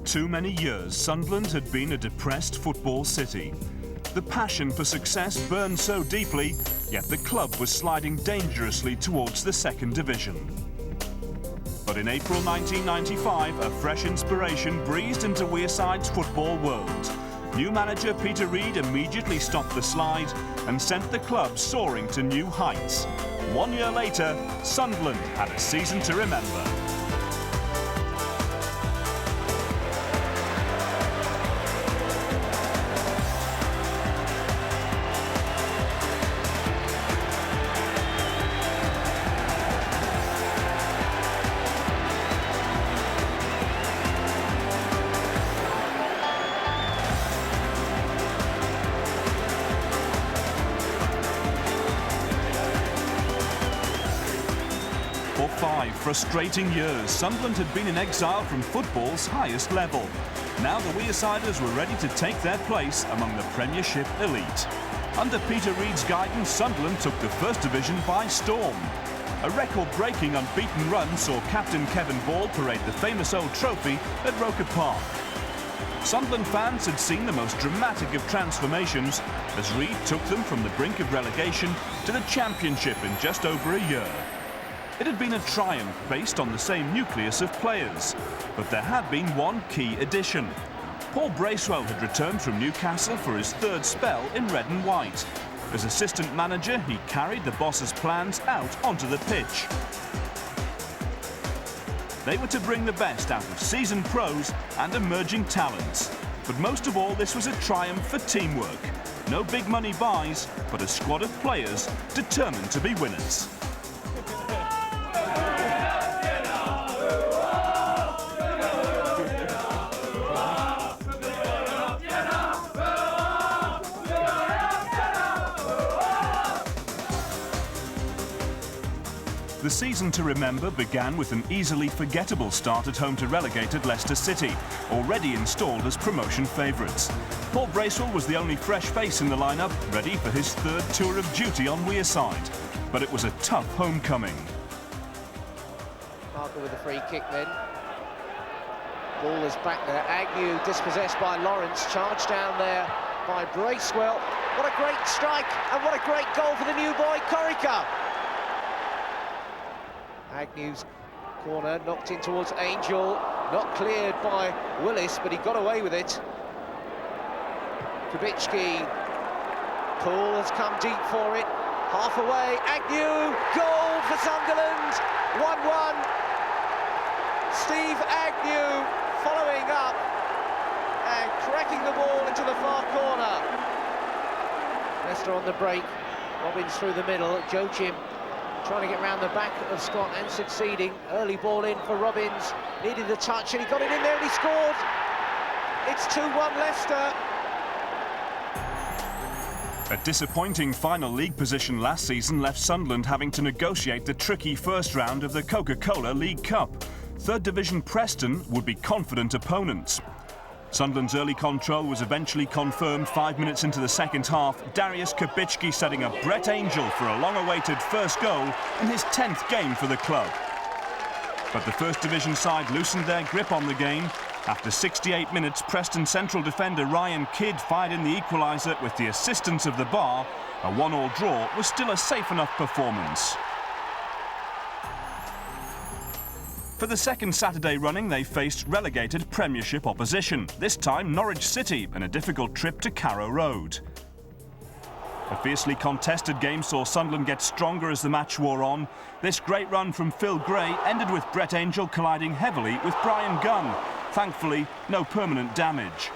too many years, Sunderland had been a depressed football city. The passion for success burned so deeply, yet the club was sliding dangerously towards the second division. But in April 1995, a fresh inspiration breezed into Wearside's football world. New manager Peter Reid immediately stopped the slide and sent the club soaring to new heights. 1 year later, Sunderland had a season to remember. For 5 frustrating years, Sunderland had been in exile from football's highest level. Now the Wearsiders were ready to take their place among the Premiership elite. Under Peter Reid's guidance, Sunderland took the First Division by storm. A record-breaking unbeaten run saw captain Kevin Ball parade the famous old trophy at Roker Park. Sunderland fans had seen the most dramatic of transformations as Reid took them from the brink of relegation to the Championship in just over a year. It had been a triumph based on the same nucleus of players, but there had been one key addition. Paul Bracewell had returned from Newcastle for his third spell in red and white. As assistant manager, he carried the boss's plans out onto the pitch. They were to bring the best out of seasoned pros and emerging talents. But most of all, this was a triumph for teamwork. No big money buys, but a squad of players determined to be winners. The season to remember began with an easily forgettable start at home to relegated Leicester City, already installed as promotion favourites. Paul Bracewell was the only fresh face in the lineup, ready for his third tour of duty on Wearside. But it was a tough homecoming. Parker with a free kick then. Ball is back there. Agnew dispossessed by Lawrence, charged down there by Bracewell. What a great strike and what a great goal for the new boy, Corica. Agnew's corner knocked in towards Angel, not cleared by Willis, but he got away with it. Kubicki, Poole has come deep for it, half away, Agnew, goal for Sunderland, 1-1. Steve Agnew following up and cracking the ball into the far corner. Leicester on the break, Robbins through the middle, Joachim trying to get round the back of Scott and succeeding. Early ball in for Robbins, needed the touch and he got it in there and he scored. It's 2-1 Leicester. A disappointing final league position last season left Sunderland having to negotiate the tricky first round of the Coca-Cola League Cup. Third Division Preston would be confident opponents. Sunderland's early control was eventually confirmed 5 minutes into the second half, Darius Kubicki setting up Brett Angel for a long-awaited first goal in his 10th game for the club. But the First Division side loosened their grip on the game. After 68 minutes, Preston central defender Ryan Kidd fired in the equaliser with the assistance of the bar. A 1-1 draw was still a safe enough performance. For the second Saturday running, they faced relegated Premiership opposition, this time Norwich City, in a difficult trip to Carrow Road. A fiercely contested game saw Sunderland get stronger as the match wore on. This great run from Phil Gray ended with Brett Angel colliding heavily with Brian Gunn. Thankfully, no permanent damage.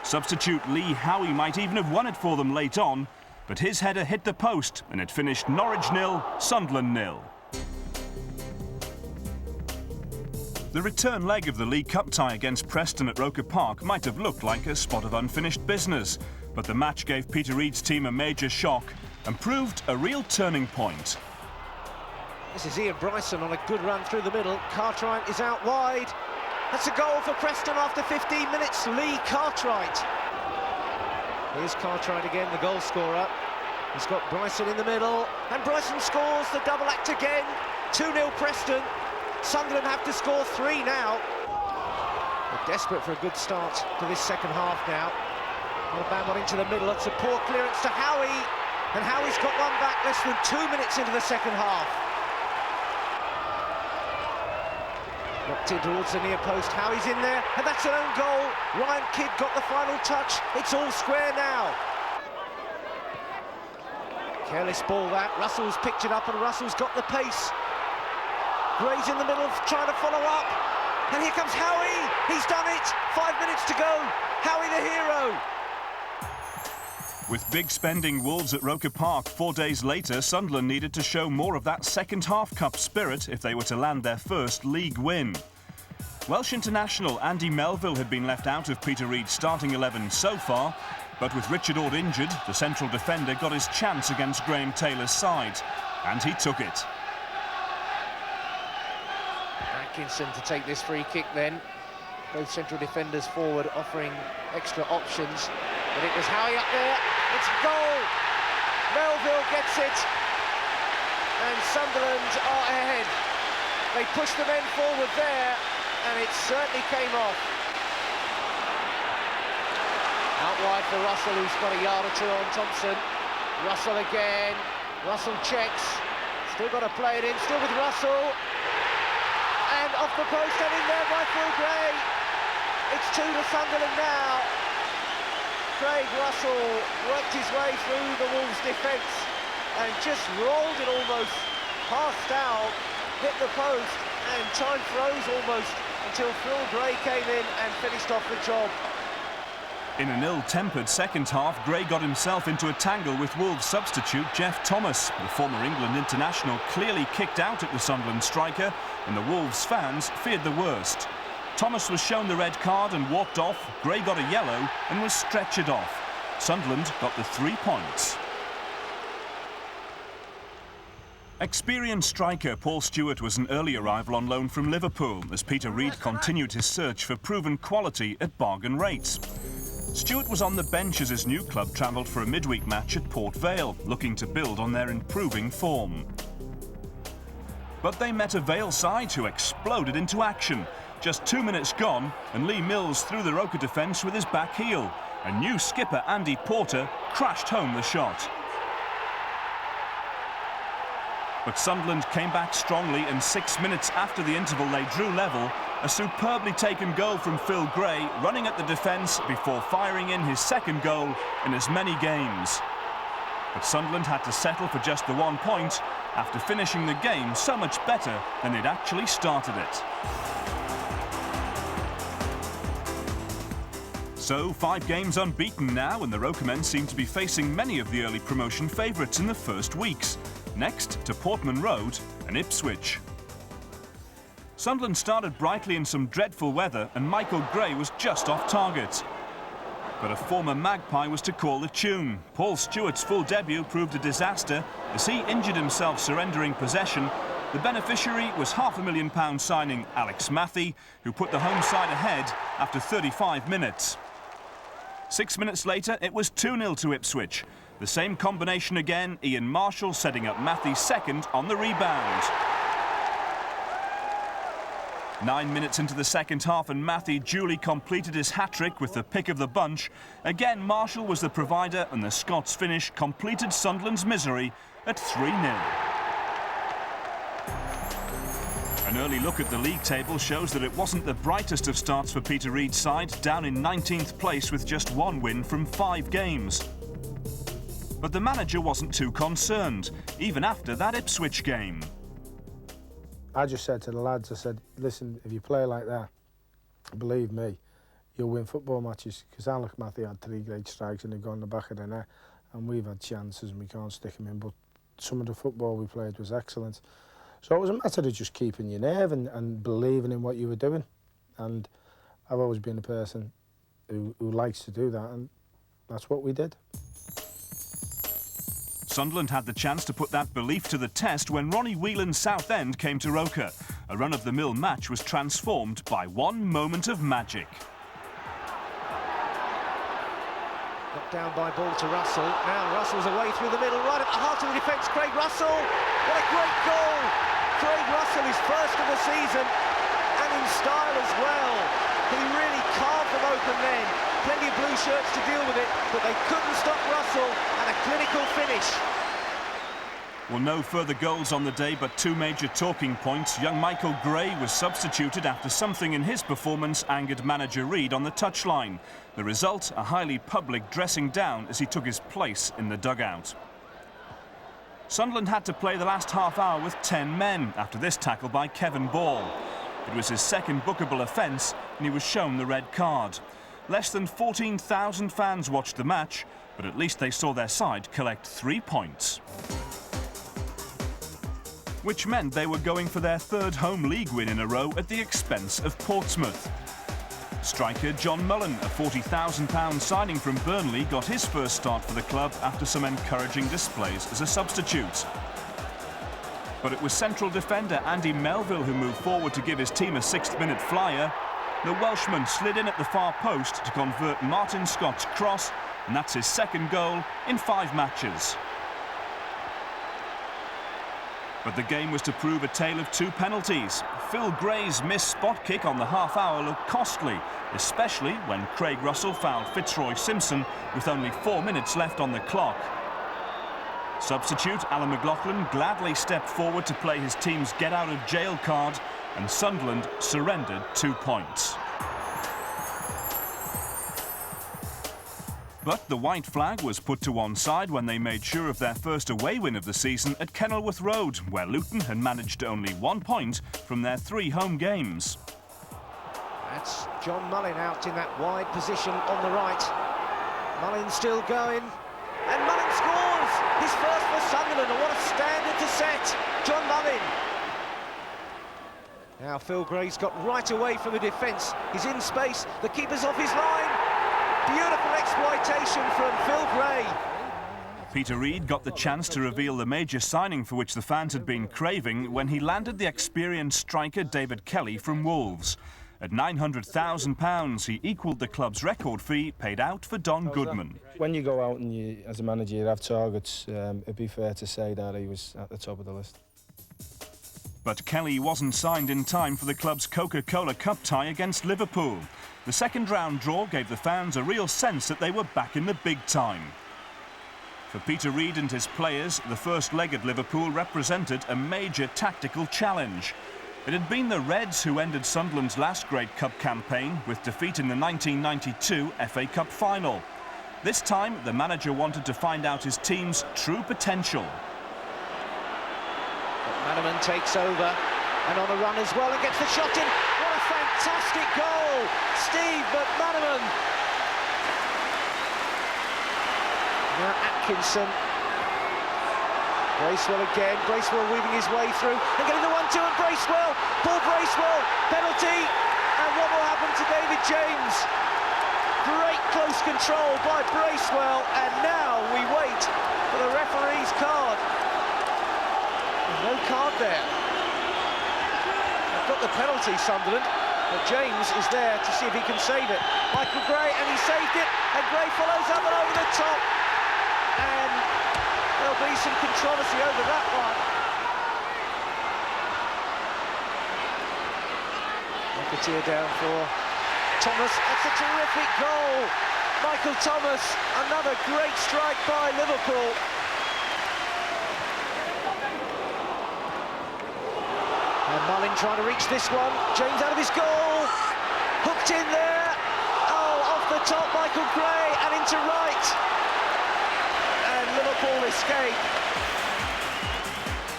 Substitute Lee Howie might even have won it for them late on, but his header hit the post and it finished Norwich 0, Sunderland 0. The return leg of the League Cup tie against Preston at Roker Park might have looked like a spot of unfinished business, but the match gave Peter Reid's team a major shock and proved a real turning point. This is Ian Bryson on a good run through the middle. Cartwright is out wide. That's a goal for Preston after 15 minutes. Lee Cartwright. Here's Cartwright again, the goal scorer. He's got Bryson in the middle, and Bryson scores the double act again. 2-0 Preston. Sunderland have to score 3 now. They're desperate for a good start to this second half now. Alabama into the middle, it's a poor clearance to Howie, and Howie's got one back less than 2 minutes into the second half. Knocked in towards the near post, Howie's in there, and that's an own goal. Ryan Kidd got the final touch, it's all square now. Careless ball that, Russell's picked it up and Russell's got the pace. Gray's in the middle trying to follow up, and here comes Howie, he's done it, 5 minutes to go, Howie the hero. With big spending Wolves at Roker Park 4 days later, Sunderland needed to show more of that second-half cup spirit if they were to land their first league win. Welsh international Andy Melville had been left out of Peter Reid's starting 11 so far, but with Richard Ord injured, the central defender got his chance against Graham Taylor's side, and he took it. Atkinson to take this free kick then. Both central defenders forward offering extra options. But it was Howie up there, it's a goal! Melville gets it, and Sunderland are ahead. They pushed the men forward there, and it certainly came off. Out wide for Russell, who's got a yard or two on Thompson. Russell again, Russell checks, still got to play it in, still with Russell. And off the post and in there by Phil Gray. It's 2 to Sunderland now. Craig Russell worked his way through the Wolves' defence and just rolled it almost past out, hit the post, and time froze almost until Phil Gray came in and finished off the job. In an ill-tempered second half, Gray got himself into a tangle with Wolves substitute Jeff Thomas. The former England international clearly kicked out at the Sunderland striker, and the Wolves fans feared the worst. Thomas was shown the red card and walked off. Gray got a yellow and was stretchered off. Sunderland got the 3 points. Experienced striker Paul Stewart was an early arrival on loan from Liverpool as Peter Reid continued his search for proven quality at bargain rates. Stewart was on the bench as his new club travelled for a midweek match at Port Vale, looking to build on their improving form. But they met a Vale side who exploded into action. Just 2 minutes gone, and Lee Mills threw the Roker defence with his back heel. And new skipper Andy Porter crashed home the shot. But Sunderland came back strongly, and 6 minutes after the interval they drew level. A superbly taken goal from Phil Gray, running at the defence before firing in his second goal in as many games. But Sunderland had to settle for just the 1 point after finishing the game so much better than they'd actually started it. So, 5 games unbeaten now, and the Rokermen seem to be facing many of the early promotion favourites in the first weeks. Next to Portman Road and Ipswich. Sunderland started brightly in some dreadful weather, and Michael Gray was just off target. But a former Magpie was to call the tune. Paul Stewart's full debut proved a disaster as he injured himself surrendering possession. The beneficiary was £500,000 signing Alex Matthey, who put the home side ahead after 35 minutes. 6 minutes later, it was 2-0 to Ipswich. The same combination again, Ian Marshall setting up Matthey's second on the rebound. 9 minutes into the second half, and Matthey duly completed his hat-trick with the pick of the bunch. Again, Marshall was the provider, and the Scots' finish completed Sunderland's misery at 3-0. An early look at the league table shows that it wasn't the brightest of starts for Peter Reid's side, down in 19th place with just 1 win from 5 games. But the manager wasn't too concerned, even after that Ipswich game. I just said to the lads, I said, listen, if you play like that, believe me, you'll win football matches, because Alex Matthey had 3 great strikes and they've gone in the back of the net, and we've had chances and we can't stick them in, but some of the football we played was excellent. So it was a matter of just keeping your nerve and believing in what you were doing. And I've always been a person who likes to do that, and that's what we did. Sunderland had the chance to put that belief to the test when Ronnie Whelan's Southend came to Roker. A run-of-the-mill match was transformed by one moment of magic. Knocked down by ball to Russell. Now Russell's away through the middle, right at the heart of the defence. Craig Russell, what a great goal! Craig Russell is first of the season, and in style as well. He really carved them open then. Plenty of blue shirts to deal with it, but they couldn't stop Russell, and a clinical finish. Well, no further goals on the day, but two major talking points. Young Michael Gray was substituted after something in his performance angered manager Reid on the touchline. The result, a highly public dressing down as he took his place in the dugout. Sunderland had to play the last half hour with 10 men after this tackle by Kevin Ball. It was his second bookable offence and he was shown the red card. Less than 14,000 fans watched the match, but at least they saw their side collect 3 points. Which meant they were going for their third home league win in a row at the expense of Portsmouth. Striker John Mullen, a £40,000 signing from Burnley, got his first start for the club after some encouraging displays as a substitute. But it was central defender Andy Melville who moved forward to give his team a 6th-minute flyer. The Welshman slid in at the far post to convert Martin Scott's cross, and that's his second goal in 5 matches. But the game was to prove a tale of 2 penalties. Phil Gray's missed spot kick on the half-hour looked costly, especially when Craig Russell fouled Fitzroy Simpson with only 4 minutes left on the clock. Substitute Alan McLaughlin gladly stepped forward to play his team's get-out-of-jail card, and Sunderland surrendered 2 points. But the white flag was put to one side when they made sure of their first away win of the season at Kenilworth Road, where Luton had managed only 1 point from their 3 home games. That's John Mullin out in that wide position on the right. Mullin still going, and Mullin scores! His first for Sunderland, and what a standard to set! John Mullin. Now Phil Gray's got right away from the defence. He's in space, the keeper's off his line. Beautiful exploitation from Phil Gray. Peter Reid got the chance to reveal the major signing for which the fans had been craving when he landed the experienced striker David Kelly from Wolves. At £900,000, he equalled the club's record fee paid out for Don Goodman. When you go out and you, as a manager, you have targets, it'd be fair to say that he was at the top of the list. But Kelly wasn't signed in time for the club's Coca-Cola Cup tie against Liverpool. The second-round draw gave the fans a real sense that they were back in the big time. For Peter Reid and his players, the first leg at Liverpool represented a major tactical challenge. It had been the Reds who ended Sunderland's last Great Cup campaign with defeat in the 1992 FA Cup final. This time, the manager wanted to find out his team's true potential. Manaman takes over, and on a run as well, and gets the shot in. What a fantastic goal! Steve McManaman. Now Atkinson. Bracewell again, Bracewell weaving his way through, and getting the 1-2, and Bracewell, Paul Bracewell, penalty, and what will happen to David James? Great close control by Bracewell, and now we wait for the referee's card. No card there. They've got the penalty, Sunderland, but James is there to see if he can save it. Michael Gray, and he saved it, and Gray follows up and over the top. And there'll be some controversy over that one. McAteer down for Thomas. That's a terrific goal. Michael Thomas, another great strike by Liverpool. And Mullin trying to reach this one. James out of his goal. Hooked in there. Oh, off the top, Michael Gray, and into right. And Liverpool escape.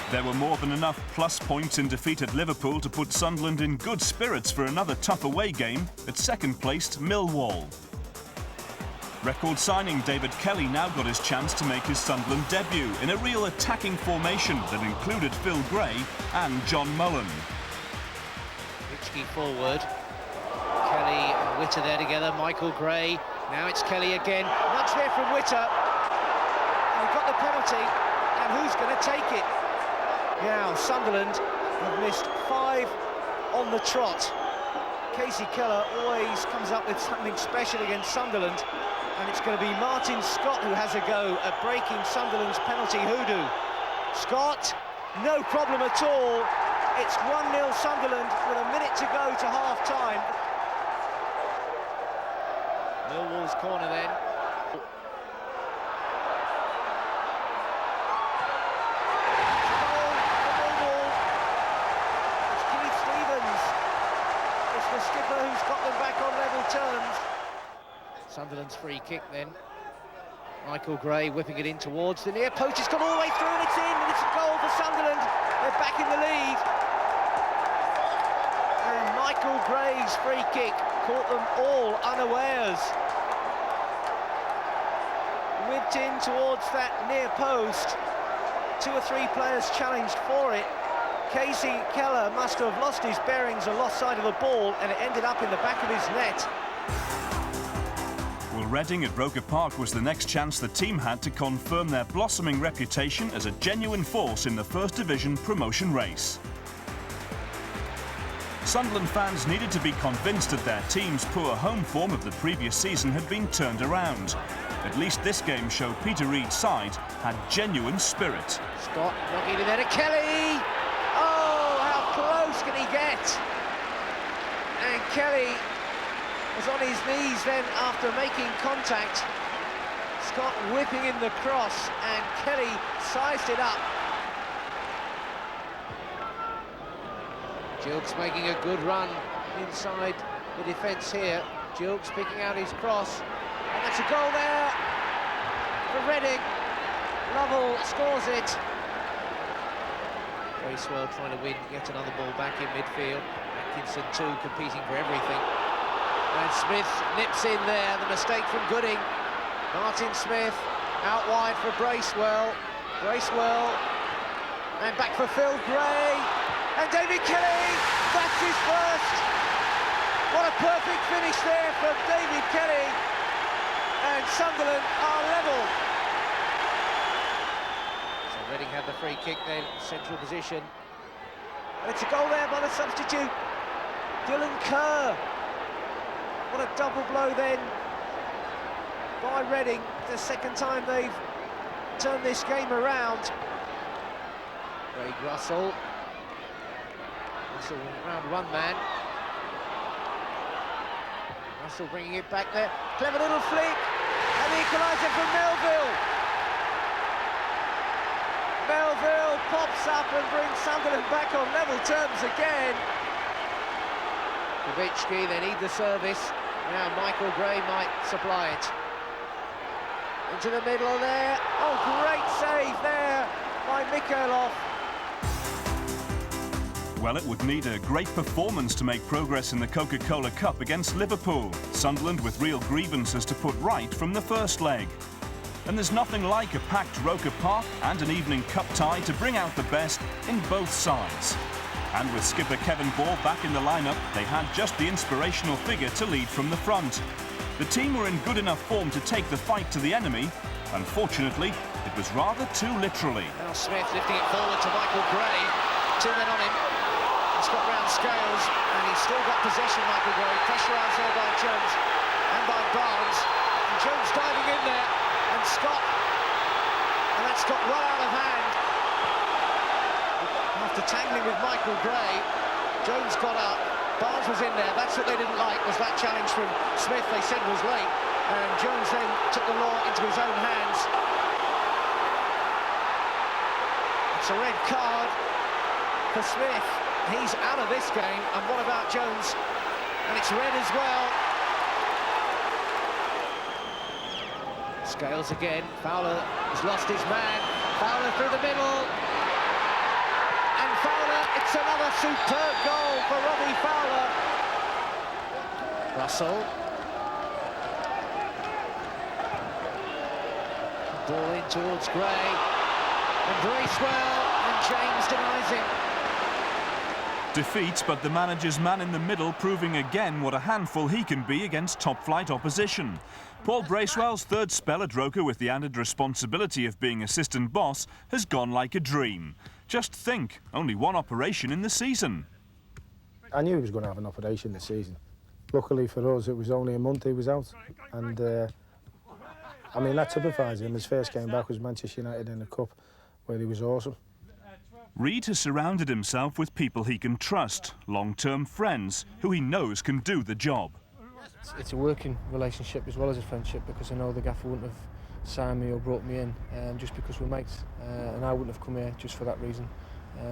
There were more than enough plus points in defeat at Liverpool to put Sunderland in good spirits for another tough away game at second-placed Millwall. Record signing David Kelly now got his chance to make his Sunderland debut in a real attacking formation that included Phil Gray and John Mullen. Richie forward. Kelly and Witter there together. Michael Gray. Now it's Kelly again. Nudge there from Witter. And we've got the penalty. And who's going to take it? Now Sunderland have missed 5 on the trot. Casey Keller always comes up with something special against Sunderland. And it's going to be Martin Scott who has a go at breaking Sunderland's penalty hoodoo. Scott, no problem at all. It's 1-0 Sunderland with a minute to go to half-time. Millwall's corner then. Goal for Millwall. It's Keith Stevens. It's the skipper who's got them back on level terms. Sunderland's free kick then. Michael Gray whipping it in towards the near post. It's gone all the way through and it's in, and it's a goal for Sunderland. They're back in the lead. And Michael Gray's free kick caught them all unawares. Whipped in towards that near post. 2 or 3 players challenged for it. Casey Keller must have lost his bearings or lost sight of the ball, and it ended up in the back of his net. Well, Reading at Roker Park was the next chance the team had to confirm their blossoming reputation as a genuine force in the First Division promotion race. Sunderland fans needed to be convinced that their team's poor home form of the previous season had been turned around. At least this game showed Peter Reid's side had genuine spirit. Scott knocking it in there to Kelly. Oh, how close can he get? And Kelly was on his knees then after making contact. Scott whipping in the cross, and Kelly sized it up. Gilks making a good run inside the defence here. Gilks picking out his cross, and that's a goal there for Reading. Lovell scores it. Bracewell trying to win yet another ball back in midfield. Atkinson too competing for everything. And Smith nips in there, the mistake from Gooding. Martin Smith out wide for Bracewell. Bracewell, and back for Phil Gray. And David Kelly, that's his first. What a perfect finish there from David Kelly. And Sunderland are level. So Reading had the free kick then, central position. And it's a goal there by the substitute, Dylan Kerr. What a double blow then by Reading. The second time they've turned this game around. Craig Russell. Russell round one man. Russell bringing it back there. Clever little flick. And the equaliser from Melville. Melville pops up and brings Sunderland back on level terms again. Kavitsky, they need the service. Now Michael Gray might supply it. Into the middle there. Oh, great save there by Mikhailov. Well, it would need a great performance to make progress in the Coca-Cola Cup against Liverpool. Sunderland with real grievances to put right from the first leg. And there's nothing like a packed Roker Park and an evening cup tie to bring out the best in both sides. And with skipper Kevin Ball back in the lineup, they had just the inspirational figure to lead from the front. The team were in good enough form to take the fight to the enemy. Unfortunately, it was rather too literally. Now Smith lifting it forward to Michael Gray. 2 men on him. He's got round Scales, and he's still got possession, Michael Gray. Pressurised there by Jones and by Barnes. And Jones diving in there, and Scott. And that's got well out of hand. After tangling with Michael Gray, Jones got up. Barnes was in there. That's what they didn't like, was that challenge from Smith they said was late. And Jones then took the law into his own hands. It's a red card for Smith. He's out of this game. And what about Jones? And it's red as well. Scales again. Fowler has lost his man. Fowler through the middle. And Fowler, it's another superb goal for Robbie Fowler. Russell. Ball in towards Gray. And Bracewell, and James denies him. Defeat, but the manager's man in the middle proving again what a handful he can be against top-flight opposition. Paul Bracewell's third spell at Roker with the added responsibility of being assistant boss has gone like a dream. Just think, only one operation in the season. I knew he was going to have an operation this season. Luckily for us, it was only a month he was out. And, I mean, that typifies him. His first game back was Manchester United in the Cup, where he was awesome. Reid has surrounded himself with people he can trust, long-term friends, who he knows can do the job. It's a working relationship as well as a friendship, because I know the gaffer wouldn't have signed me or brought me in just because we're mates, and I wouldn't have come here just for that reason.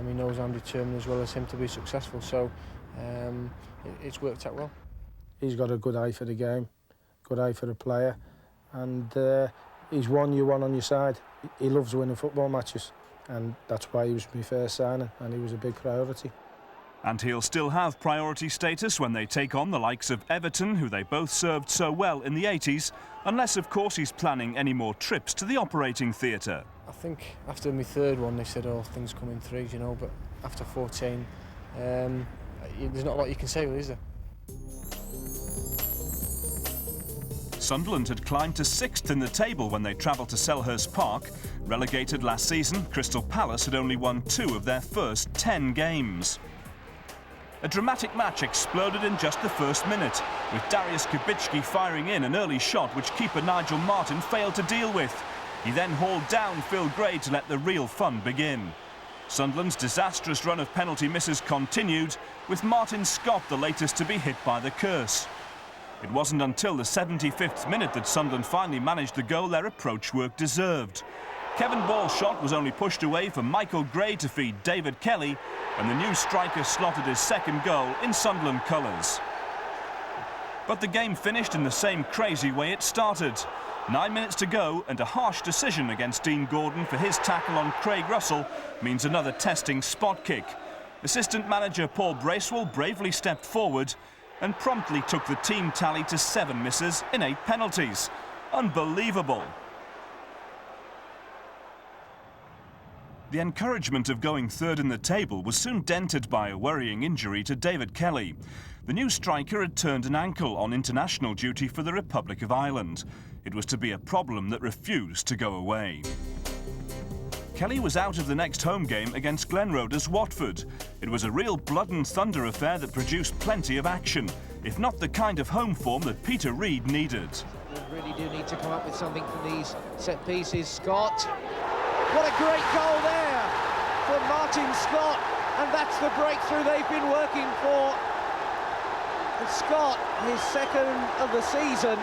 He knows I'm determined as well as him to be successful, so it's worked out well. He's got a good eye for the game, good eye for the player, and he's won you one on your side. He loves winning football matches, and that's why he was my first signing, and he was a big priority. And he'll still have priority status when they take on the likes of Everton, who they both served so well in the 80s, unless, of course, he's planning any more trips to the operating theatre. I think after my third one, they said, oh, things come in threes, you know, but after 14, there's not a lot you can say, is there? Sunderland had climbed to 6th in the table when they travelled to Selhurst Park. Relegated last season, Crystal Palace had only won 2 of their first 10 games. A dramatic match exploded in just the first minute, with Darius Kubicki firing in an early shot which keeper Nigel Martin failed to deal with. He then hauled down Phil Gray to let the real fun begin. Sunderland's disastrous run of penalty misses continued, with Martin Scott the latest to be hit by the curse. It wasn't until the 75th minute that Sunderland finally managed the goal their approach work deserved. Kevin Ball's shot was only pushed away for Michael Gray to feed David Kelly, and the new striker slotted his second goal in Sunderland colours. But the game finished in the same crazy way it started. 9 minutes to go, and a harsh decision against Dean Gordon for his tackle on Craig Russell means another testing spot kick. Assistant manager Paul Bracewell bravely stepped forward and promptly took the team tally to 7 misses in 8 penalties. Unbelievable. The encouragement of going third in the table was soon dented by a worrying injury to David Kelly. The new striker had turned an ankle on international duty for the Republic of Ireland. It was to be a problem that refused to go away. Kelly was out of the next home game against Glenrother's Watford. It was a real blood and thunder affair that produced plenty of action, if not the kind of home form that Peter Reid needed. They really do need to come up with something from these set pieces. Scott. What a great goal there from Martin Scott, and that's the breakthrough they've been working for. And Scott, his second of the season,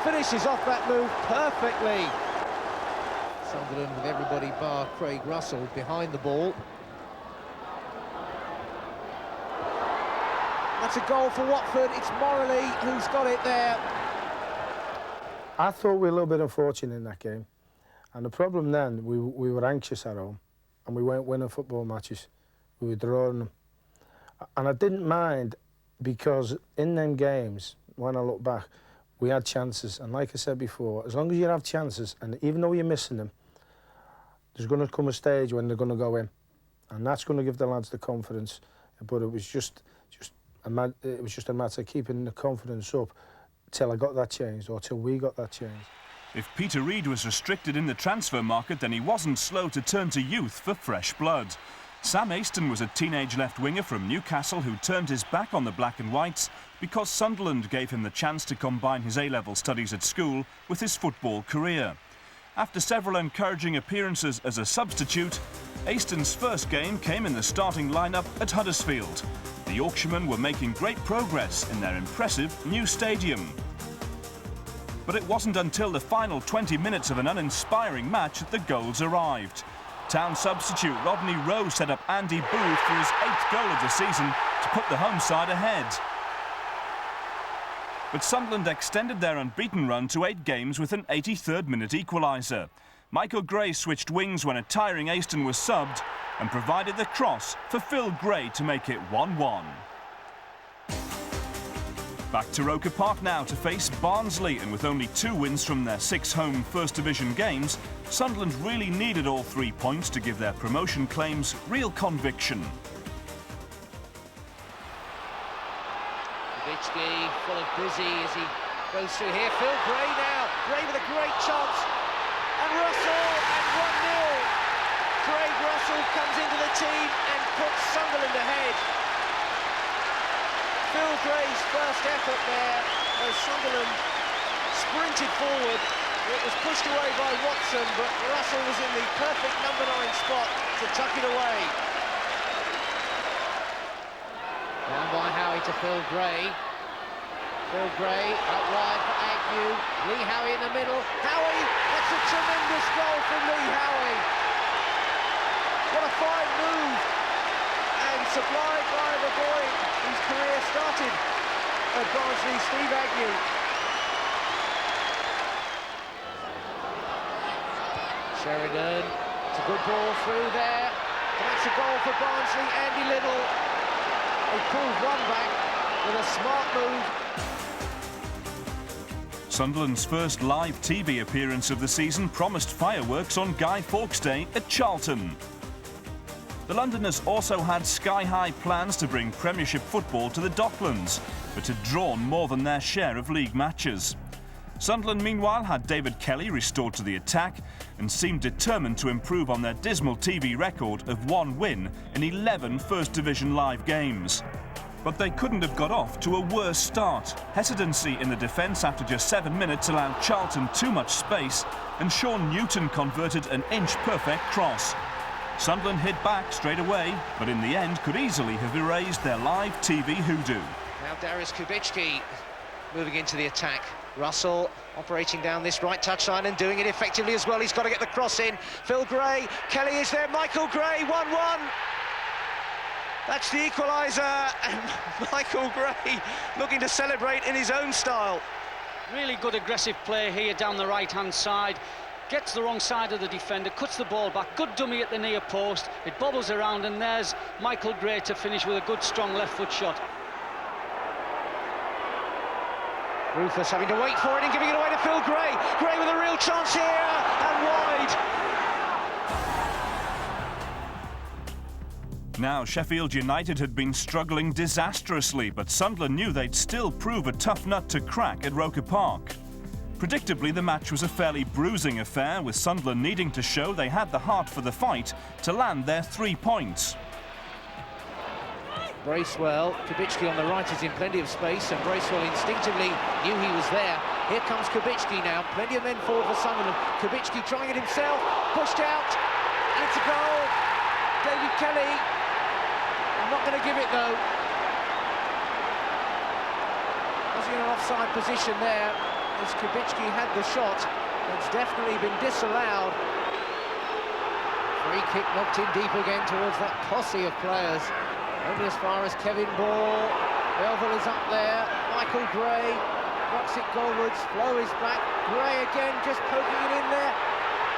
finishes off that move perfectly. Sunderland with everybody bar Craig Russell behind the ball. That's a goal for Watford. It's Morley who's got it there. I thought we were a little bit unfortunate in that game. And the problem then, we were anxious at home, and we weren't winning football matches. We were drawing them. And I didn't mind, because in them games, when I look back, we had chances. And like I said before, as long as you have chances, and even though you're missing them, there's going to come a stage when they're going to go in. And that's going to give the lads the confidence. But it was just a matter of keeping the confidence up till I got that changed, or till we got that changed. If Peter Reid was restricted in the transfer market, then he wasn't slow to turn to youth for fresh blood. Sam Aston was a teenage left-winger from Newcastle who turned his back on the black and whites because Sunderland gave him the chance to combine his A-level studies at school with his football career. After several encouraging appearances as a substitute, Aston's first game came in the starting lineup at Huddersfield. The Yorkshiremen were making great progress in their impressive new stadium. But it wasn't until the final 20 minutes of an uninspiring match that the goals arrived. Town substitute Rodney Rowe set up Andy Booth for his 8th goal of the season to put the home side ahead. But Sunderland extended their unbeaten run to 8 games with an 83rd minute equaliser. Michael Gray switched wings when a tiring Aston was subbed and provided the cross for Phil Gray to make it 1-1. Back to Roker Park now to face Barnsley, and with only 2 wins from their 6 home First Division games, Sunderland really needed all 3 points to give their promotion claims real conviction. Kubicki full of busy as he goes through here. Phil Gray now. Gray with a great chance. And Russell, and 1-0. Craig Russell comes into the team and puts Sunderland ahead. Phil Gray's first effort there as Sunderland sprinted forward. It was pushed away by Watson, but Russell was in the perfect number 9 spot to tuck it away. Down by Howie to Phil Gray. Phil Gray out wide for Agnew. Lee Howie in the middle. Howie, that's a tremendous goal from Lee Howie. What a fine move, and supplied by the boy whose career started at Barnsley, Steve Agnew. Sheridan, it's a good ball through there. That's a goal for Barnsley. Andy Little, he pulled one back with a smart move. Sunderland's first live TV appearance of the season promised fireworks on Guy Fawkes Day at Charlton. The Londoners also had sky-high plans to bring Premiership football to the Docklands, but had drawn more than their share of league matches. Sunderland, meanwhile, had David Kelly restored to the attack and seemed determined to improve on their dismal TV record of 1 win in 11 First Division live games. But they couldn't have got off to a worse start. Hesitancy in the defence after just 7 minutes allowed Charlton too much space, and Sean Newton converted an inch-perfect cross. Sunderland hit back straight away, but in the end could easily have erased their live TV hoodoo. Now Darius Kubicki moving into the attack. Russell operating down this right touchline and doing it effectively as well. He's got to get the cross in. Phil Gray, Kelly is there, Michael Gray, 1-1. That's the equaliser, and Michael Gray looking to celebrate in his own style. Really good aggressive play here down the right-hand side. Gets the wrong side of the defender, cuts the ball back, good dummy at the near post, it bobbles around, and there's Michael Gray to finish with a good strong left foot shot. Rufus having to wait for it and giving it away to Phil Gray. Gray with a real chance here, and wide. Now, Sheffield United had been struggling disastrously, but Sunderland knew they'd still prove a tough nut to crack at Roker Park. Predictably, the match was a fairly bruising affair, with Sunderland needing to show they had the heart for the fight to land their 3 points. Bracewell, Kubicki on the right is in plenty of space, and Bracewell instinctively knew he was there. Here comes Kubicki now, plenty of men forward for Sunderland. Kubicki trying it himself, pushed out, and it's a goal. David Kelly, I'm not going to give it though. Was he in an offside position there? As Kubicki had the shot, it's definitely been disallowed. Free kick knocked in deep again towards that posse of players. Only as far as Kevin Ball. Belville is up there. Michael Gray knocks it goalwards. Flo is back. Gray again, just poking it in there.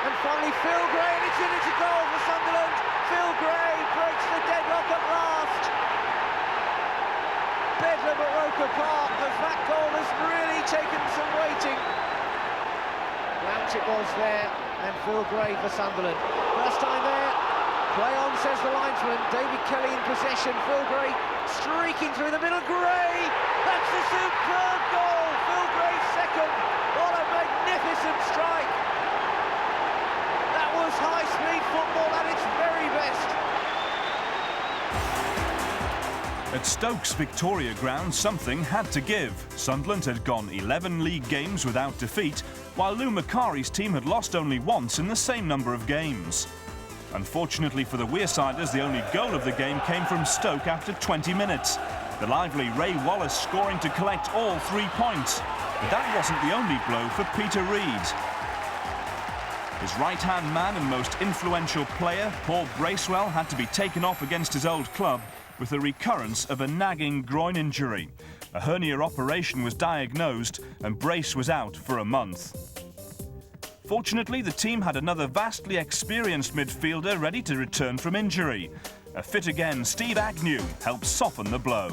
And finally Phil Gray, and it's in, it's a goal for Sunderland. Phil Gray breaks the deadlock at last. Bedlam at Roker Park, as that goal has really taken some waiting. Blount it was there, and Phil Gray for Sunderland. First time there. Play on, says the linesman. David Kelly in possession. Phil Gray streaking through the middle. Gray! That's a superb goal! Phil Gray's second. What a magnificent strike! That was high-speed football at its very best. At Stoke's Victoria ground, something had to give. Sunderland had gone 11 league games without defeat, while Lou Macari's team had lost only once in the same number of games. Unfortunately for the Wearsiders, the only goal of the game came from Stoke after 20 minutes. The lively Ray Wallace scoring to collect all 3 points. But that wasn't the only blow for Peter Reid. His right-hand man and most influential player, Paul Bracewell, had to be taken off against his old club with the recurrence of a nagging groin injury. A hernia operation was diagnosed and Brace was out for a month. Fortunately, the team had another vastly experienced midfielder ready to return from injury. A fit again Steve Agnew helped soften the blow.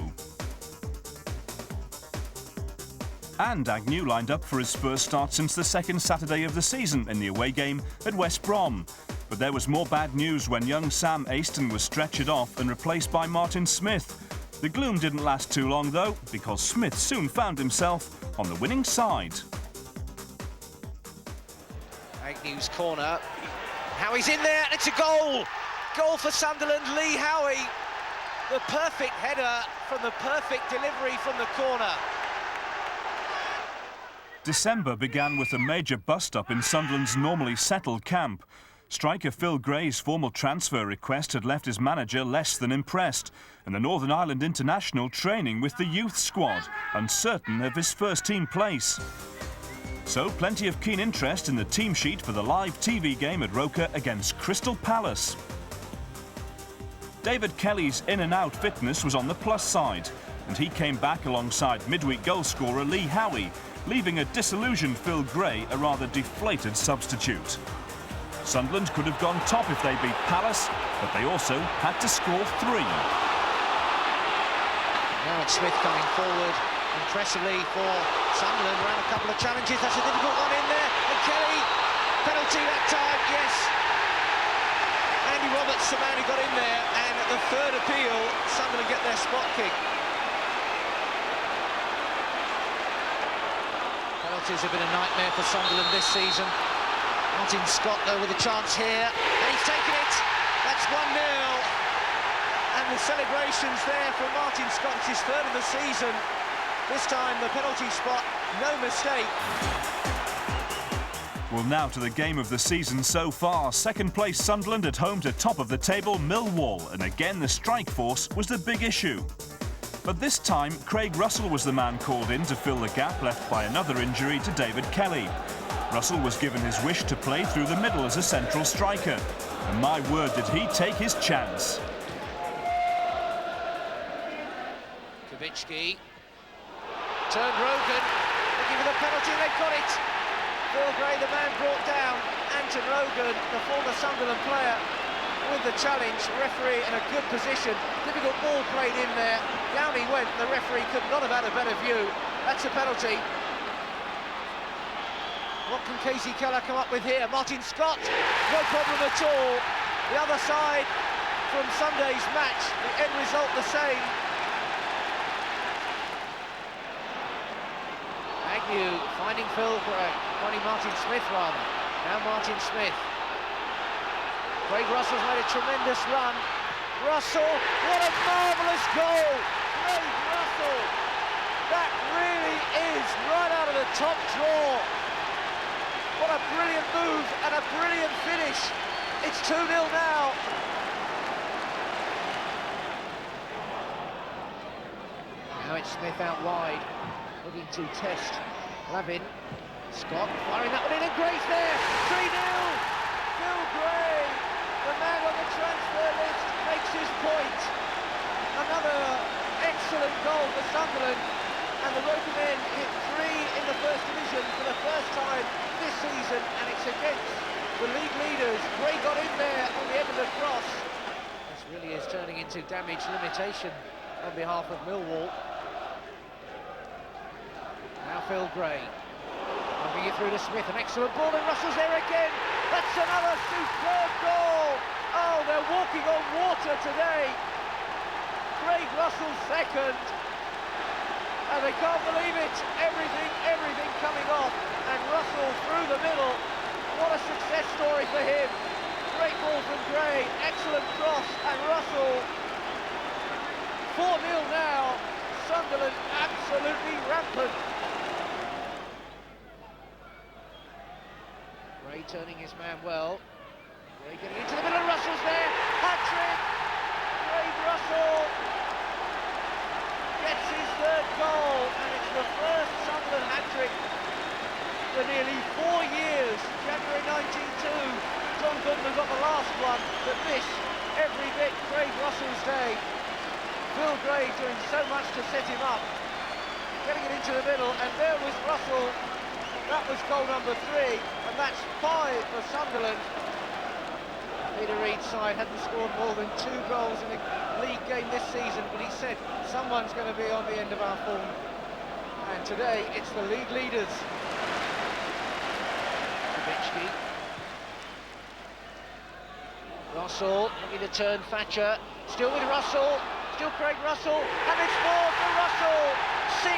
And Agnew lined up for his first start since the second Saturday of the season in the away game at West Brom. But there was more bad news when young Sam Aston was stretchered off and replaced by Martin Smith. The gloom didn't last too long though, because Smith soon found himself on the winning side. Agnew's corner. Howie's in there, and it's a goal! Goal for Sunderland, Lee Howie. The perfect header from the perfect delivery from the corner. December began with a major bust-up in Sunderland's normally settled camp. Striker Phil Gray's formal transfer request had left his manager less than impressed, and the Northern Ireland international training with the youth squad, uncertain of his first-team place. So plenty of keen interest in the team sheet for the live TV game at Roker against Crystal Palace. David Kelly's in-and-out fitness was on the plus side, and he came back alongside midweek goalscorer Lee Howie, leaving a disillusioned Phil Gray a rather deflated substitute. Sunderland could have gone top if they beat Palace, but they also had to score 3. Now it's Smith coming forward impressively for Sunderland. Ran a couple of challenges. That's a difficult one in there. And Kelly, penalty that time, yes. Andy Roberts, the man who got in there, and at the third appeal, Sunderland get their spot kick. Penalties have been a nightmare for Sunderland this season. Martin Scott, though, with a chance here, and he's taken it. That's 1-0. And the celebrations there from Martin Scott. It's his third of the season. This time, the penalty spot, no mistake. Well, now to the game of the season so far. Second place Sunderland at home to top of the table Millwall, and again the strike force was the big issue. But this time, Craig Russell was the man called in to fill the gap left by another injury to David Kelly. Russell was given his wish to play through the middle as a central striker. And my word, did he take his chance. Kubicki turned Rogan, looking for the penalty, and they've got it. Phil Gray, the man brought down. Anton Rogan, the former Sunderland player, with the challenge. Referee in a good position. Difficult ball played in there. Down he went. The referee could not have had a better view. That's a penalty. What can Casey Keller come up with here? Martin Scott, no problem at all. The other side from Sunday's match, the end result the same. Agnew finding Phil Gray, finding Martin Smith rather. Now Martin Smith. Craig Russell's made a tremendous run. Russell, what a marvellous goal! Craig Russell! That really is right out of the top drawer. What a brilliant move and a brilliant finish. It's 2-0 now. Now it's Smith out wide, looking to test Lavin. Scott firing that one in, and Gray's there. 3-0. Phil Gray, the man on the transfer list, makes his point. Another excellent goal for Sunderland, and the Roker men hit 3 in the First Division for the first time this season, and it's against the league leaders. Gray got in there on the end of the cross. This really is turning into damage limitation on behalf of Millwall. Now Phil Gray, moving it through to Smith, an excellent ball, and Russell's there again. That's another superb goal. Oh, they're walking on water today. Craig Russell's second. And they can't believe it. Everything coming off. And Russell through the middle. What a success story for him. Great ball from Gray. Excellent cross. And Russell. 4-0 now. Sunderland absolutely rampant. Gray turning his man well. Gray getting into the middle. Russell's there. Hat-trick. Craig Russell gets his third goal, and it's the first Sunderland hat-trick for nearly 4 years. January 1992, John Goodman got the last one, but this, every bit Craig Russell's day. Phil Gray doing so much to set him up, getting it into the middle, and there was Russell. That was goal number 3, and that's 5 for Sunderland. Peter Reid's side hadn't scored more than 2 goals in a league game this season, but he said someone's going to be on the end of our form, and today it's the league leaders. Kubicki. Russell looking to turn Thatcher, still with Russell, still Craig Russell, and it's 4 for Russell. 6-0,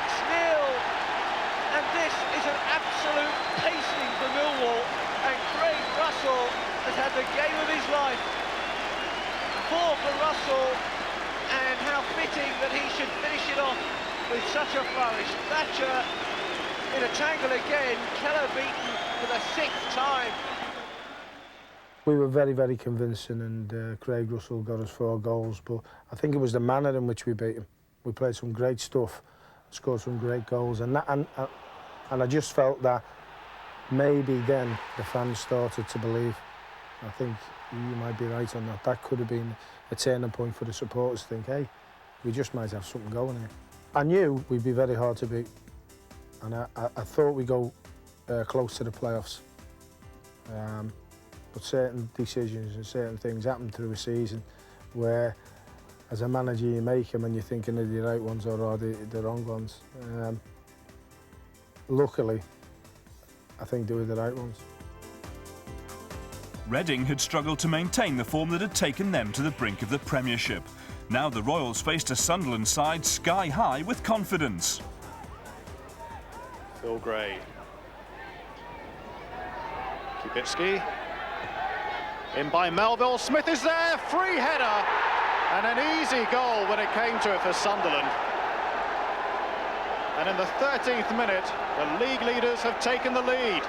and this is an absolute pasting for Millwall, and Craig Russell has had the game of his life. 4 for Russell, and how fitting that he should finish it off with such a flourish. Thatcher in a tangle again, Keller beaten for the 6th time. We were very, very convincing, and Craig Russell got us 4 goals, but I think it was the manner in which we beat him. We played some great stuff, scored some great goals, and I just felt that maybe then the fans started to believe. I think you might be right on that. That could have been a turning point for the supporters to think, hey, we just might have something going here. I knew we'd be very hard to beat, and I thought we'd go close to the playoffs. But certain decisions and certain things happen through a season where, as a manager, you make them and you're thinking, are they the right ones or are they the wrong ones? Luckily, I think they were the right ones. Reading had struggled to maintain the form that had taken them to the brink of the Premiership. Now the Royals faced a Sunderland side sky high with confidence. Phil Gray. Kubicki. In by Melville. Smith is there. Free header. And an easy goal when it came to it for Sunderland. And in the 13th minute, the league leaders have taken the lead.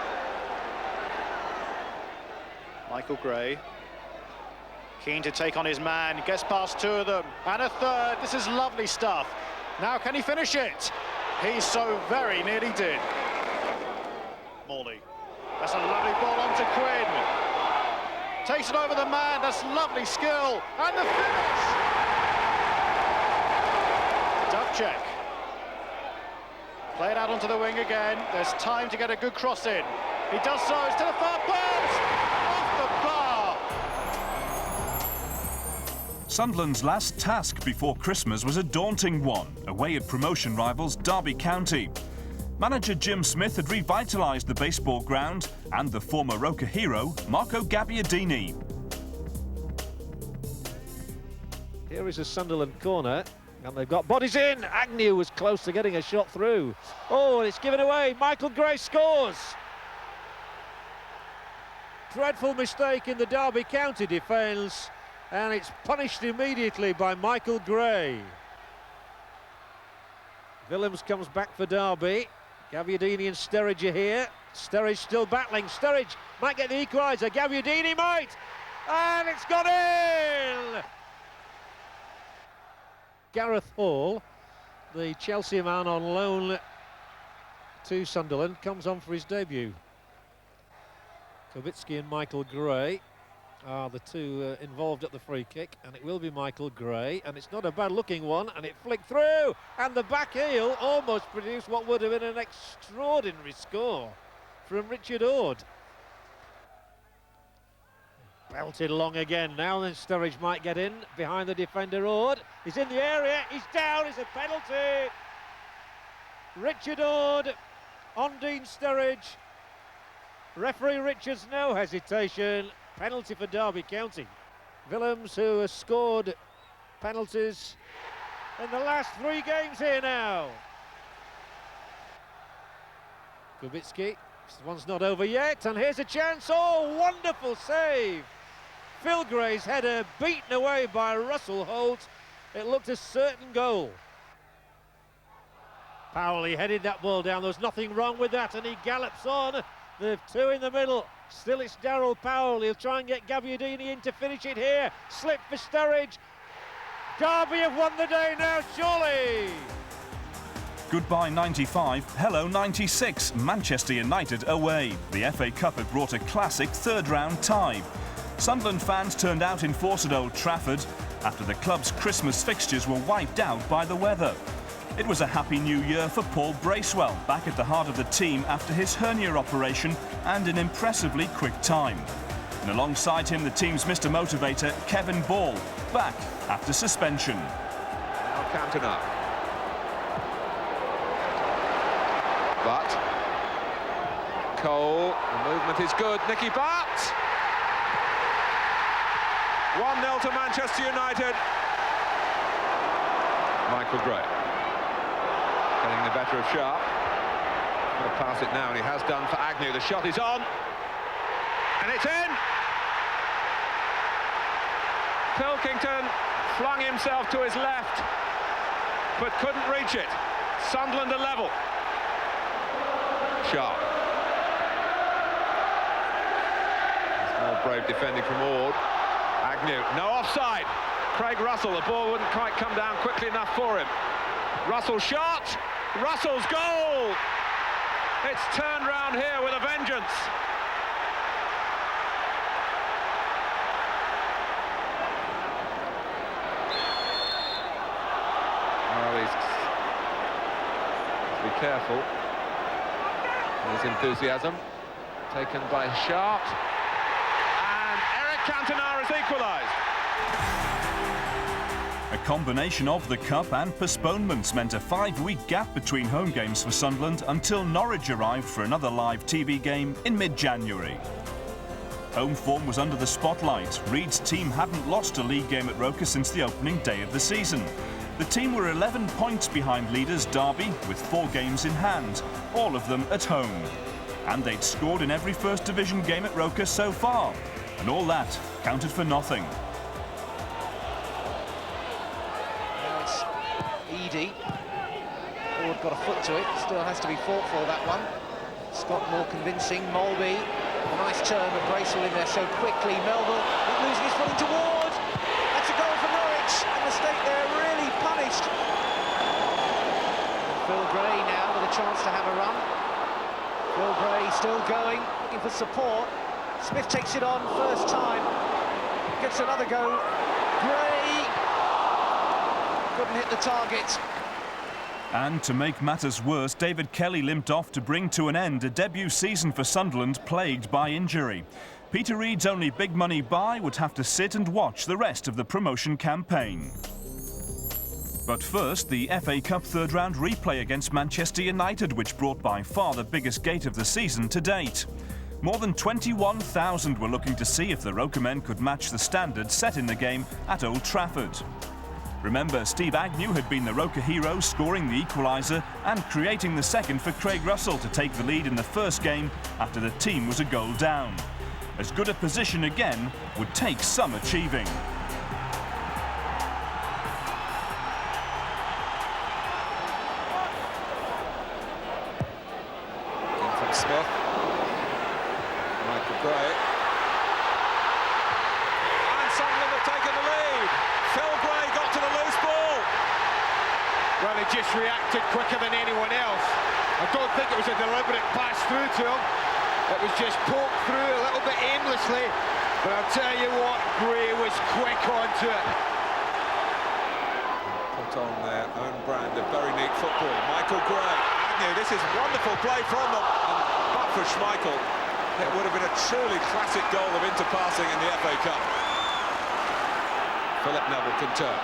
Michael Gray. Keen to take on his man. Gets past 2 of them. And a third. This is lovely stuff. Now can he finish it? He so very nearly did. Morley. That's a lovely ball onto Quinn. Takes it over the man. That's lovely skill. And the finish! Dubček. Play it out onto the wing again. There's time to get a good cross in. He does so. It's to the far post. Off the bar. Sunderland's last task before Christmas was a daunting one, away at promotion rivals Derby County. Manager Jim Smith had revitalised the baseball ground and the former Roker hero, Marco Gabbiadini. Here is a Sunderland corner, and they've got bodies in. Agnew was close to getting a shot through. Oh, it's given away. Michael Gray scores. Dreadful mistake in the Derby County defence, and it's punished immediately by Michael Gray. Willems comes back for Derby. Gabbiadini and Sturridge are here. Sturridge still battling. Sturridge might get the equaliser. Gabbiadini might! And it's gone in! Gareth Hall, the Chelsea man on loan to Sunderland, comes on for his debut. Kubicki and Michael Gray are the two involved at the free kick, and it will be Michael Gray, and it's not a bad looking one, and it flicked through, and the back heel almost produced what would have been an extraordinary score from Richard Ord. Belted long again now, then Sturridge might get in behind the defender. Ord, he's in the area, he's down, it's a penalty. Richard Ord on Dean Sturridge. Referee Richards, no hesitation. Penalty for Derby County. Willems, who has scored penalties in the last 3 games here now. Kubicki, this one's not over yet, and here's a chance. Oh, wonderful save. Phil Gray's header beaten away by Russell Holt. It looked a certain goal. Powell, he headed that ball down. There was nothing wrong with that, and he gallops on. The 2 in the middle. Still it's Daryl Powell. He'll try and get Gabbiadini in to finish it here. Slip for Sturridge. Derby have won the day now, surely. Goodbye 95, hello 96, Manchester United away. The FA Cup had brought a classic 3rd round tie. Sunderland fans turned out in force at Old Trafford after the club's Christmas fixtures were wiped out by the weather. It was a happy new year for Paul Bracewell, back at the heart of the team after his hernia operation and in impressively quick time. And alongside him, the team's Mr. Motivator, Kevin Ball, back after suspension. Now Cantona. But Cole, the movement is good. Nicky Butt! 1-0 to Manchester United. Michael Gray. Getting the better of Sharp. Going to pass it now, and he has done for Agnew. The shot is on. And it's in! Pilkington flung himself to his left, but couldn't reach it. Sunderland are level. Sharp. There's more brave defending from Ord. Agnew, no offside. Craig Russell, the ball wouldn't quite come down quickly enough for him. Russell shot, Russell's goal! It's turned round here with a vengeance. Well, he's be careful. His enthusiasm taken by Sharp, and Eric Cantona has equalised. A combination of the Cup and postponements meant a 5-week gap between home games for Sunderland until Norwich arrived for another live TV game in mid-January. Home form was under the spotlight. Reed's team hadn't lost a league game at Roker since the opening day of the season. The team were 11 points behind leaders Derby with 4 games in hand, all of them at home. And they'd scored in every First Division game at Roker so far, and all that counted for nothing. Now it's Eady. Ford got a foot to it, still has to be fought for that one. Scott more convincing, Molby, a nice turn of Bracewell in there so quickly. Melville losing his footing toward. That's a goal for Norwich, and the mistake there really punished. Phil Gray now with a chance to have a run. Phil Gray still going, looking for support. Smith takes it on, first time. Gets another go. Gray couldn't hit the target. And to make matters worse, David Kelly limped off to bring to an end a debut season for Sunderland plagued by injury. Peter Reid's only big money buy would have to sit and watch the rest of the promotion campaign. But first, the FA Cup third round replay against Manchester United, which brought by far the biggest gate of the season to date. More than 21,000 were looking to see if the Roker men could match the standard set in the game at Old Trafford. Remember, Steve Agnew had been the Roker hero, scoring the equaliser and creating the second for Craig Russell to take the lead in the first game after the team was a goal down. As good a position again would take some achieving. From Smith, Michael Gray, and Sunderland have taken the lead. Phil Gray got to the loose ball. Well, he just reacted quicker than anyone else. I don't think it was a deliberate pass through to him. It was just poked through a little bit aimlessly. But I'll tell you what, Gray was quick onto it. Put on their own brand of very neat football. Michael Gray, Agnew, this is wonderful play from them. And but for Schmeichel, it would have been a truly classic goal of interpassing in the FA Cup. Philip Neville can turn.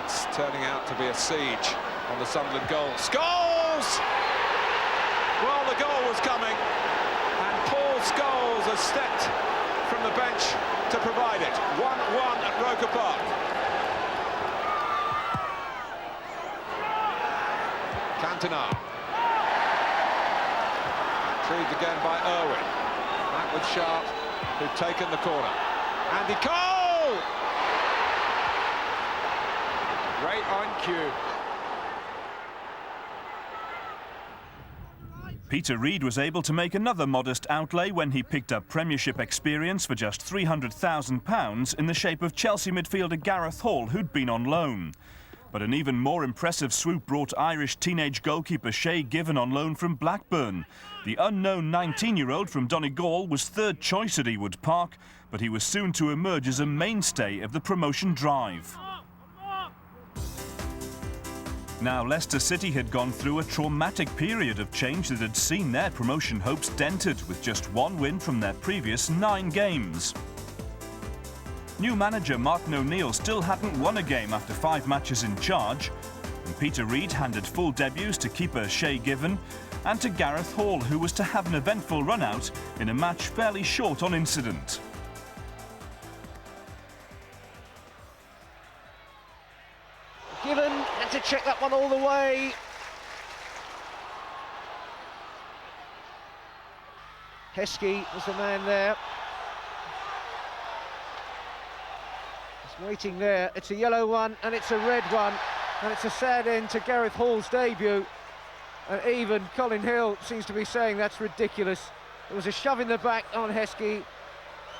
It's turning out to be a siege on the Sunderland goal. Scholes! Well, the goal was coming, and Paul Scholes has stepped from the bench to provide it. 1-1 at Roker Park. Cantona. Retrieved again by Irwin. Back with Sharp, who'd taken the corner. Andy Cole! Right on cue. Peter Reid was able to make another modest outlay when he picked up Premiership experience for just £300,000 in the shape of Chelsea midfielder Gareth Hall, who'd been on loan. But an even more impressive swoop brought Irish teenage goalkeeper Shay Given on loan from Blackburn. The unknown 19-year-old from Donegal was third choice at Ewood Park, but he was soon to emerge as a mainstay of the promotion drive. Now, Leicester City had gone through a traumatic period of change that had seen their promotion hopes dented with just one win from their previous 9 games. New manager Martin O'Neill still hadn't won a game after 5 matches in charge, and Peter Reid handed full debuts to keeper Shay Given and to Gareth Hall, who was to have an eventful run-out in a match fairly short on incident. Given had to check that one all the way. Heskey was the man there. He's waiting there. It's a yellow one and it's a red one, and it's a sad end to Gareth Hall's debut. And even Colin Hill seems to be saying that's ridiculous. It was a shove in the back on Heskey,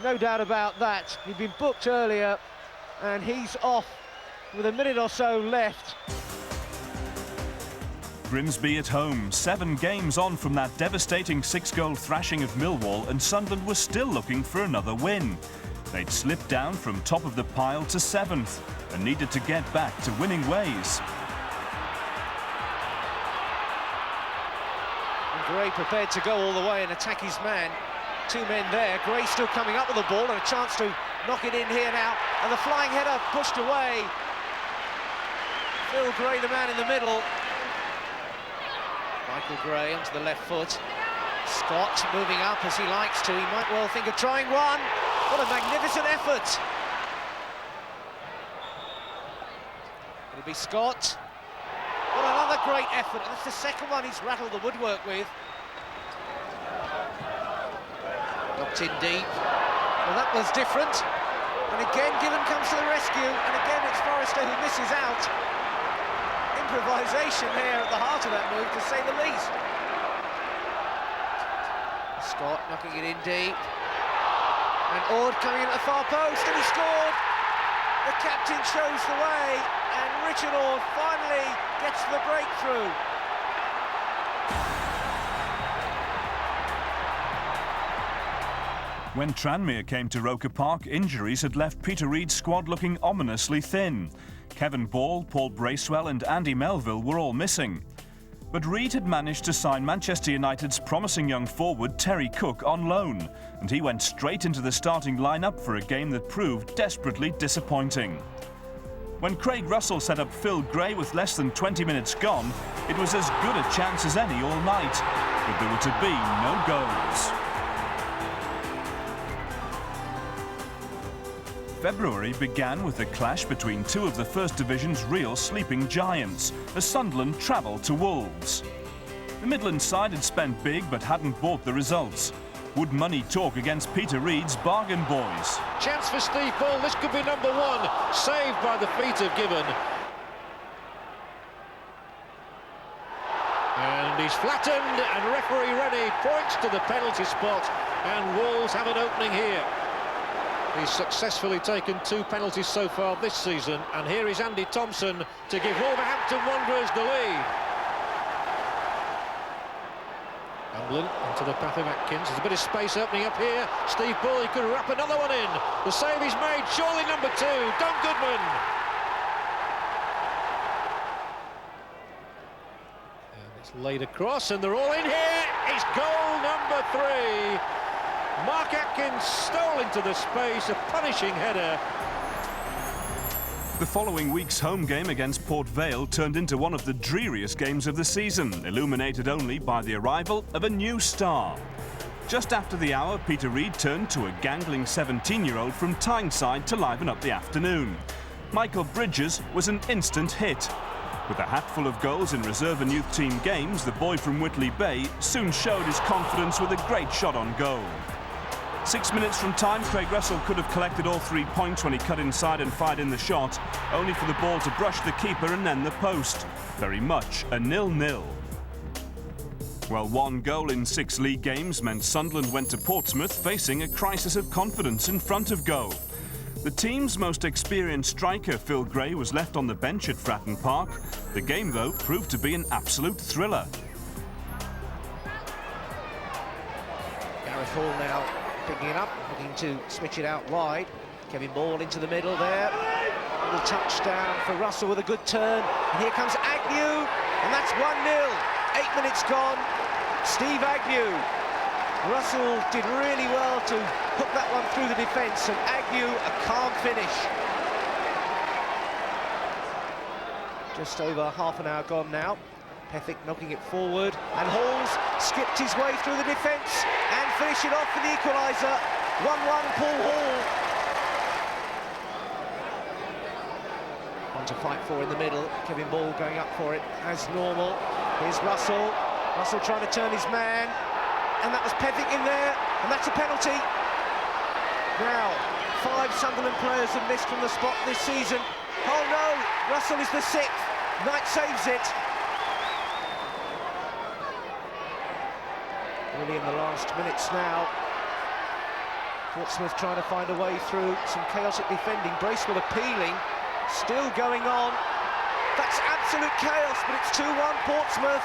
No doubt about that. He'd been booked earlier, and he's off with a minute or so left. Grimsby at home, 7 games on from that devastating 6-goal thrashing of Millwall, and Sunderland was still looking for another win. They'd slipped down from top of the pile to 7th and needed to get back to winning ways. And Gray prepared to go all the way and attack his man. 2 men there. Gray still coming up with the ball and a chance to knock it in here now. And the flying header pushed away. Phil Gray, the man in the middle. Michael Gray onto the left foot. Scott moving up as he likes to. He might well think of trying one. What a magnificent effort. It'll be Scott. What another great effort. And that's the second one he's rattled the woodwork with. Knocked in deep. Well, that was different. And again, Gillen comes to the rescue. And again, it's Forrester who misses out. Improvisation there at the heart of that move, to say the least. Scott knocking it in deep. And Ord coming in at the far post, and he scored! The captain shows the way, and Richard Ord finally gets the breakthrough. When Tranmere came to Roker Park, injuries had left Peter Reid's squad looking ominously thin. Kevin Ball, Paul Bracewell and Andy Melville were all missing. But Reid had managed to sign Manchester United's promising young forward Terry Cook on loan, and he went straight into the starting lineup for a game that proved desperately disappointing. When Craig Russell set up Phil Gray with less than 20 minutes gone, it was as good a chance as any all night, but there were to be no goals. February began with a clash between 2 of the First Division's real sleeping giants, as Sunderland travelled to Wolves. The Midland side had spent big but hadn't bought the results. Would money talk against Peter Reid's bargain boys? Chance for Steve Bull, this could be number 1, saved by the feet of Gibbon. And he's flattened, and referee Rennie points to the penalty spot, and Wolves have an opening here. He's successfully taken 2 penalties so far this season, and here is Andy Thompson to give Wolverhampton Wanderers the lead. Hamlin into the path of Atkins. There's a bit of space opening up here. Steve Bull, he could wrap another one in. The save is made, surely number 2, Don Goodman. And it's laid across, and they're all in here. It's goal number 3. Mark Atkins stole into the space, a punishing header. The following week's home game against Port Vale turned into one of the dreariest games of the season, illuminated only by the arrival of a new star. Just after the hour, Peter Reid turned to a gangling 17-year-old from Tyneside to liven up the afternoon. Michael Bridges was an instant hit. With a hatful of goals in reserve and youth team games, the boy from Whitley Bay soon showed his confidence with a great shot on goal. 6 minutes from time, Craig Russell could have collected all 3 points when he cut inside and fired in the shot, only for the ball to brush the keeper and then the post. Very much a 0-0. Well, 1 goal in 6 league games meant Sunderland went to Portsmouth facing a crisis of confidence in front of goal. The team's most experienced striker, Phil Gray, was left on the bench at Fratton Park. The game, though, proved to be an absolute thriller. Gareth Hall now picking it up, looking to switch it out wide. Kevin Ball into the middle there. Little touchdown for Russell with a good turn. And here comes Agnew, and that's 1-0. 8 minutes gone. Steve Agnew. Russell did really well to hook that one through the defence, and Agnew a calm finish. Just over half an hour gone now. Pethick knocking it forward, and Halls skipped his way through the defence and finished it off with the equaliser. 1-1 Paul Hall. One to fight for in the middle. Kevin Ball going up for it as normal. Here's Russell. Russell trying to turn his man, and that was Pethick in there, and that's a penalty. Now, 5 Sunderland players have missed from the spot this season. Oh no, Russell is the 6th. Knight saves it. Really in the last minutes now. Portsmouth trying to find a way through some chaotic defending. Bracewell appealing, still going on. That's absolute chaos, but it's 2-1 Portsmouth.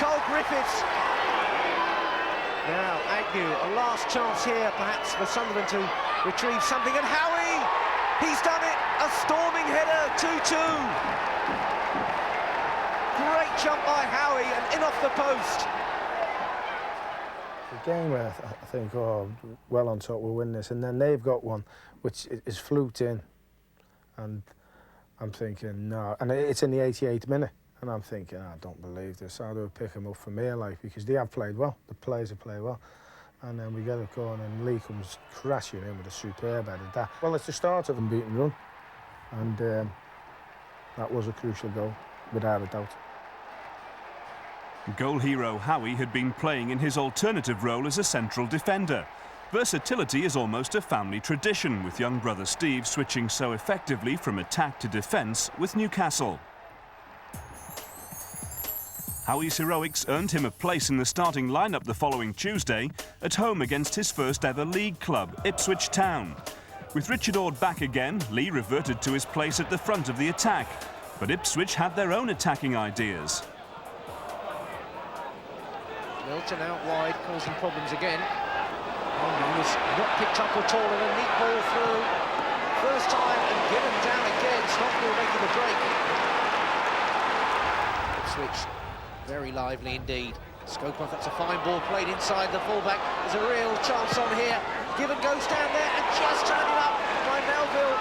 Cole Griffiths. Now Agnew, a last chance here perhaps for Sunderland to retrieve something, and Howie! He's done it! A storming header, 2-2. Great jump by Howie and in off the post. A game where I think, oh, well on top, we'll win this, and then they've got one which is fluked in, and I'm thinking, no, and it's in the 88th minute, and I'm thinking, I don't believe this. How do I pick them up from here, like, because they have played well, the players have played well, and then we get a corner and Lee comes crashing in with a superb header. That, well, it's the start of an unbeaten run, and that was a crucial goal, without a doubt. Goal hero Howie had been playing in his alternative role as a central defender. Versatility is almost a family tradition, with young brother Steve switching so effectively from attack to defence with Newcastle. Howie's heroics earned him a place in the starting lineup the following Tuesday at home against his first ever league club, Ipswich Town. With Richard Ord back again, Lee reverted to his place at the front of the attack, but Ipswich had their own attacking ideas. Milton out wide, causing problems again. He was not picked up at all, and a neat ball through. First time, and given down again. Stockville making the break. Ipswich, very lively indeed. Skokoff, that's a fine ball played inside the fullback. There's a real chance on here. Given goes down there and just turning up by Melville.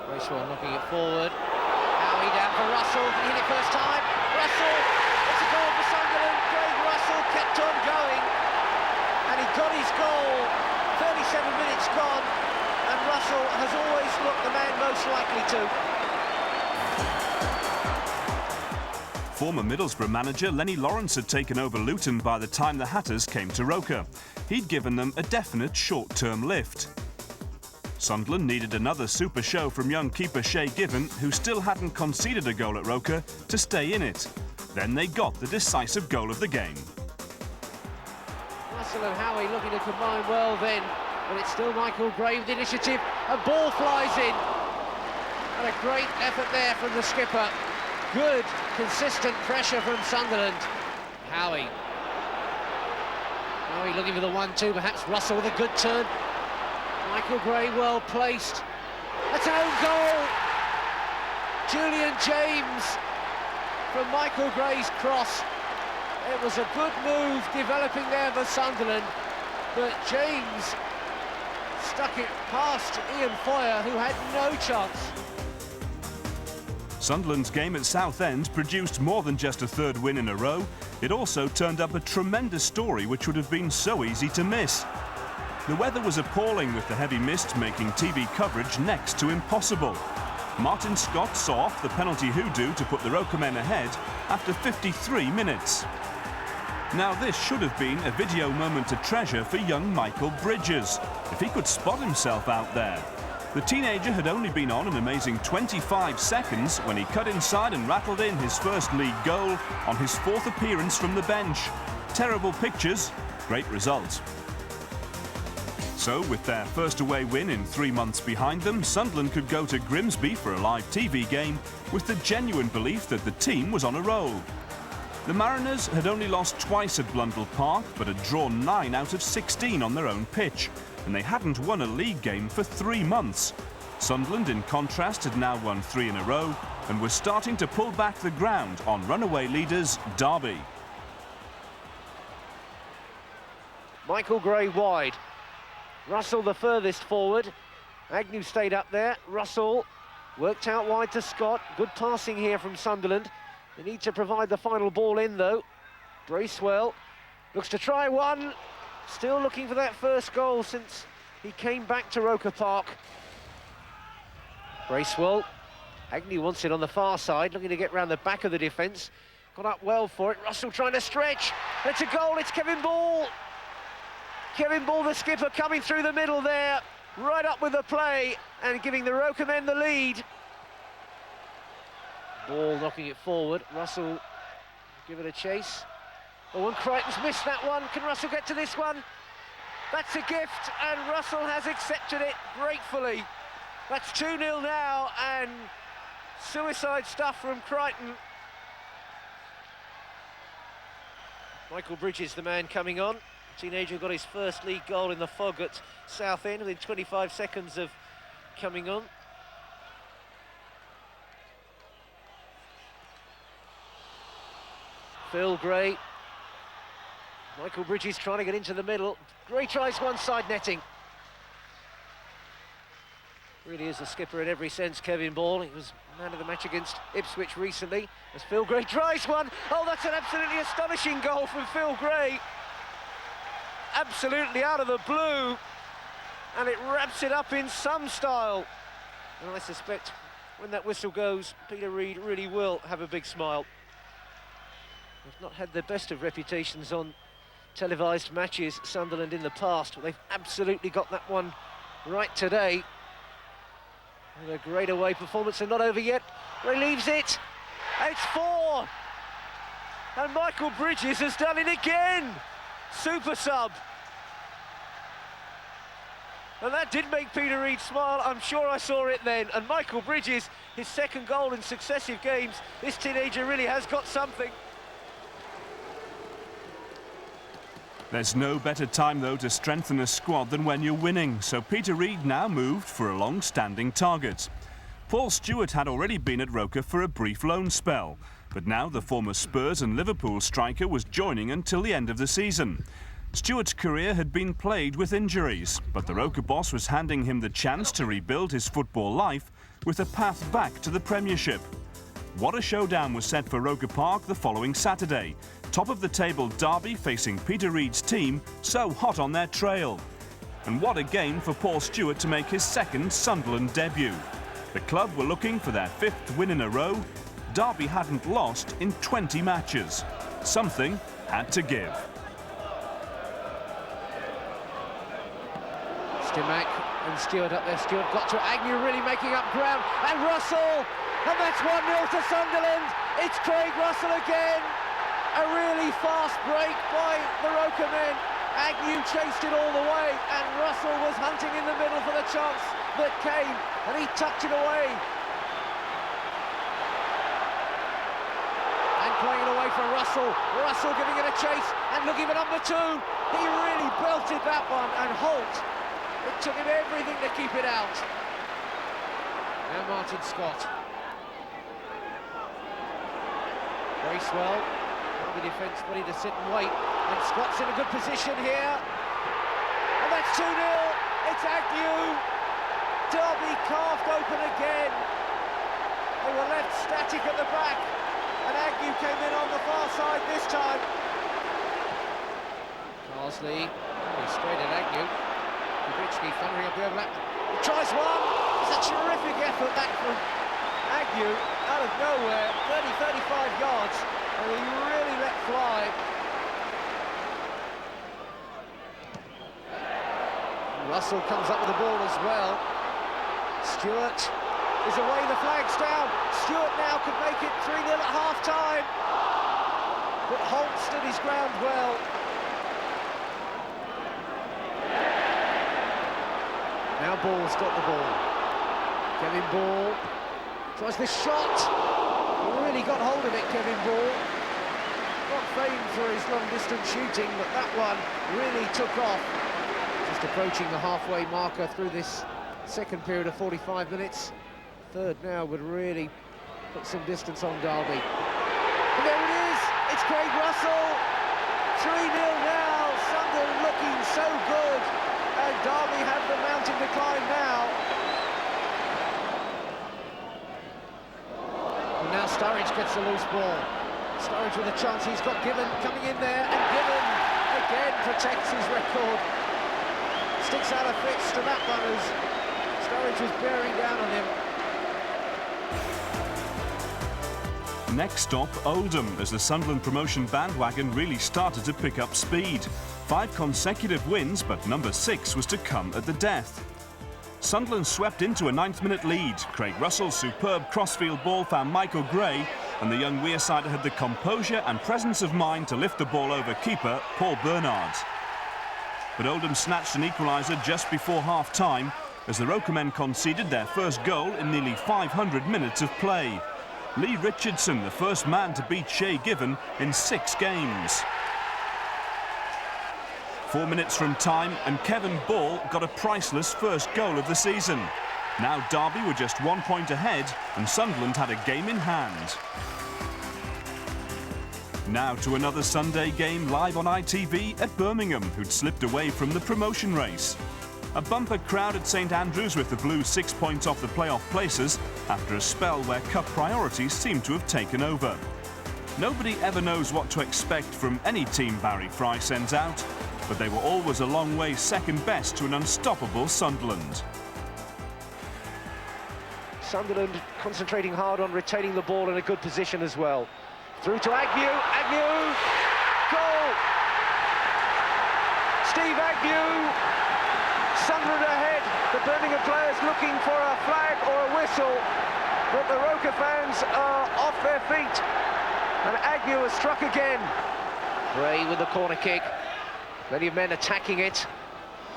Bracewell knocking it forward. Howie down for Russell. He hit it first time. Russell, it's a goal for Sunderland. Craig Russell kept on going, and he got his goal. 37 minutes gone, and Russell has always looked the man most likely to. Former Middlesbrough manager Lenny Lawrence had taken over Luton by the time the Hatters came to Roker. He'd given them a definite short-term lift. Sunderland needed another super show from young keeper Shay Given, who still hadn't conceded a goal at Roker, to stay in it. Then they got the decisive goal of the game. Russell and Howie looking to combine well then, but it's still Michael Gray with the initiative. A ball flies in, and a great effort there from the skipper. Good, consistent pressure from Sunderland. Howie looking for the 1-2, perhaps Russell with a good turn. Michael Gray well placed. That's an own goal. Julian James from Michael Gray's cross. It was a good move developing there for Sunderland, but James stuck it past Ian Foyer, who had no chance. Sunderland's game at Southend produced more than just a third win in a row. It also turned up a tremendous story which would have been so easy to miss. The weather was appalling, with the heavy mist making TV coverage next to impossible. Martin Scott saw off the penalty hoodoo to put the Roker men ahead after 53 minutes. Now this should have been a video moment to treasure for young Michael Bridges, if he could spot himself out there. The teenager had only been on an amazing 25 seconds when he cut inside and rattled in his first league goal on his fourth appearance from the bench. Terrible pictures, great result. So, with their first away win in 3 months behind them, Sunderland could go to Grimsby for a live TV game with the genuine belief that the team was on a roll. The Mariners had only lost twice at Blundell Park, but had drawn 9 out of 16 on their own pitch, and they hadn't won a league game for 3 months. Sunderland, in contrast, had now won 3 in a row and was starting to pull back the ground on runaway leaders Derby. Michael Gray wide. Russell the furthest forward. Agnew stayed up there. Russell worked out wide to Scott. Good passing here from Sunderland. They need to provide the final ball in, though. Bracewell looks to try one. Still looking for that first goal since he came back to Roker Park. Bracewell. Agnew wants it on the far side, looking to get round the back of the defence. Got up well for it. Russell trying to stretch. It's a goal. It's Kevin Ball. Kevin Ball, the skipper, coming through the middle there, right up with the play and giving the Roker men the lead. Ball knocking it forward. Russell give it a chase. Oh, and Crichton's missed that one. Can Russell get to this one? That's a gift, and Russell has accepted it gratefully. That's 2-0 now, and suicide stuff from Crichton. Michael Bridges, the man coming on. Teenager got his first league goal in the fog at Southend within 25 seconds of coming on. Phil Gray. Michael Bridges trying to get into the middle. Gray tries one side netting. Really is the skipper in every sense, Kevin Ball. He was man of the match against Ipswich recently. As Phil Gray tries one. Oh, that's an absolutely astonishing goal from Phil Gray. Absolutely out of the blue. And it wraps it up in some style. And I suspect when that whistle goes, Peter Reid really will have a big smile. They've not had the best of reputations on televised matches, Sunderland, in the past, but they've absolutely got that one right today. And a great away performance, and not over yet. Ray leaves it. It's 4. And Michael Bridges has done it again. Super sub. And that did make Peter Reid smile. I'm sure I saw it then. And Michael Bridges, his second goal in successive games. This teenager really has got something. There's no better time, though, to strengthen a squad than when you're winning, so Peter Reid now moved for a long-standing target. Paul Stewart had already been at Roker for a brief loan spell, but now the former Spurs and Liverpool striker was joining until the end of the season. Stewart's career had been plagued with injuries, but the Roker boss was handing him the chance to rebuild his football life with a path back to the Premiership. What a showdown was set for Roker Park the following Saturday. Top of the table Derby facing Peter Reid's team, so hot on their trail. And what a game for Paul Stewart to make his second Sunderland debut. The club were looking for their 5th win in a row. Derby hadn't lost in 20 matches. Something had to give. Stimac and Stewart up there. Stewart got to Agnew, really making up ground. And Russell! And that's 1-0 to Sunderland. It's Craig Russell again. A really fast break by the Roker men. Agnew chased it all the way, and Russell was hunting in the middle for the chance that came, and he tucked it away. And playing it away for Russell. Russell giving it a chase, and looking for number 2. He really belted that one, and Holt, it took him everything to keep it out. Now Martin Scott. Bracewell. The defence ready to sit and wait, and Scott's in a good position here, and that's 2-0. It's Agnew. Derby carved open again. They were left static at the back, and Agnew came in on the far side this time. Carsley, straight at Agnew. Kubicki thundering up the overlap. He tries one. It's a terrific effort back from Agnew out of nowhere, 30-35 yards. And he really let fly. Russell comes up with the ball as well. Stewart is away, the flag's down. Stewart now could make it 3-0 at half-time. But Holt stood his ground well. Now Ball's got the ball. Kevin Ball tries the shot. Really got hold of it, Kevin Ball. Not famed for his long-distance shooting, but that one really took off. Just approaching the halfway marker through this second period of 45 minutes. Third now would really put some distance on Derby. And there it is, it's Craig Russell. 3-0 now, Sunderland looking so good. And Derby have the mountain to climb now. Now Sturridge gets a loose ball. Sturridge with a chance, he's got Given coming in there, and Given again protects his record. Sticks out a fist to that one as Sturridge was bearing down on him. Next stop, Oldham, as the Sunderland promotion bandwagon really started to pick up speed. 5 consecutive wins, but number 6 was to come at the death. Sunderland swept into a 9th-minute lead. Craig Russell's superb crossfield ball found Michael Gray, and the young Wearsider had the composure and presence of mind to lift the ball over keeper Paul Bernard. But Oldham snatched an equaliser just before half-time as the Roker men conceded their first goal in nearly 500 minutes of play. Lee Richardson, the first man to beat Shay Given in 6 games. 4 minutes from time and Kevin Ball got a priceless first goal of the season. Now Derby were just 1 point ahead and Sunderland had a game in hand. Now to another Sunday game live on ITV at Birmingham, who'd slipped away from the promotion race. A bumper crowd at St Andrews with the Blues 6 points off the playoff places after a spell where cup priorities seem to have taken over. Nobody ever knows what to expect from any team Barry Fry sends out, but they were always a long way second best to an unstoppable Sunderland. Sunderland concentrating hard on retaining the ball in a good position as well. Through to Agnew, Agnew, goal! Steve Agnew, Sunderland ahead. The Birmingham players looking for a flag or a whistle, but the Roker fans are off their feet. And Agnew has struck again. Gray with the corner kick. Plenty of men attacking it.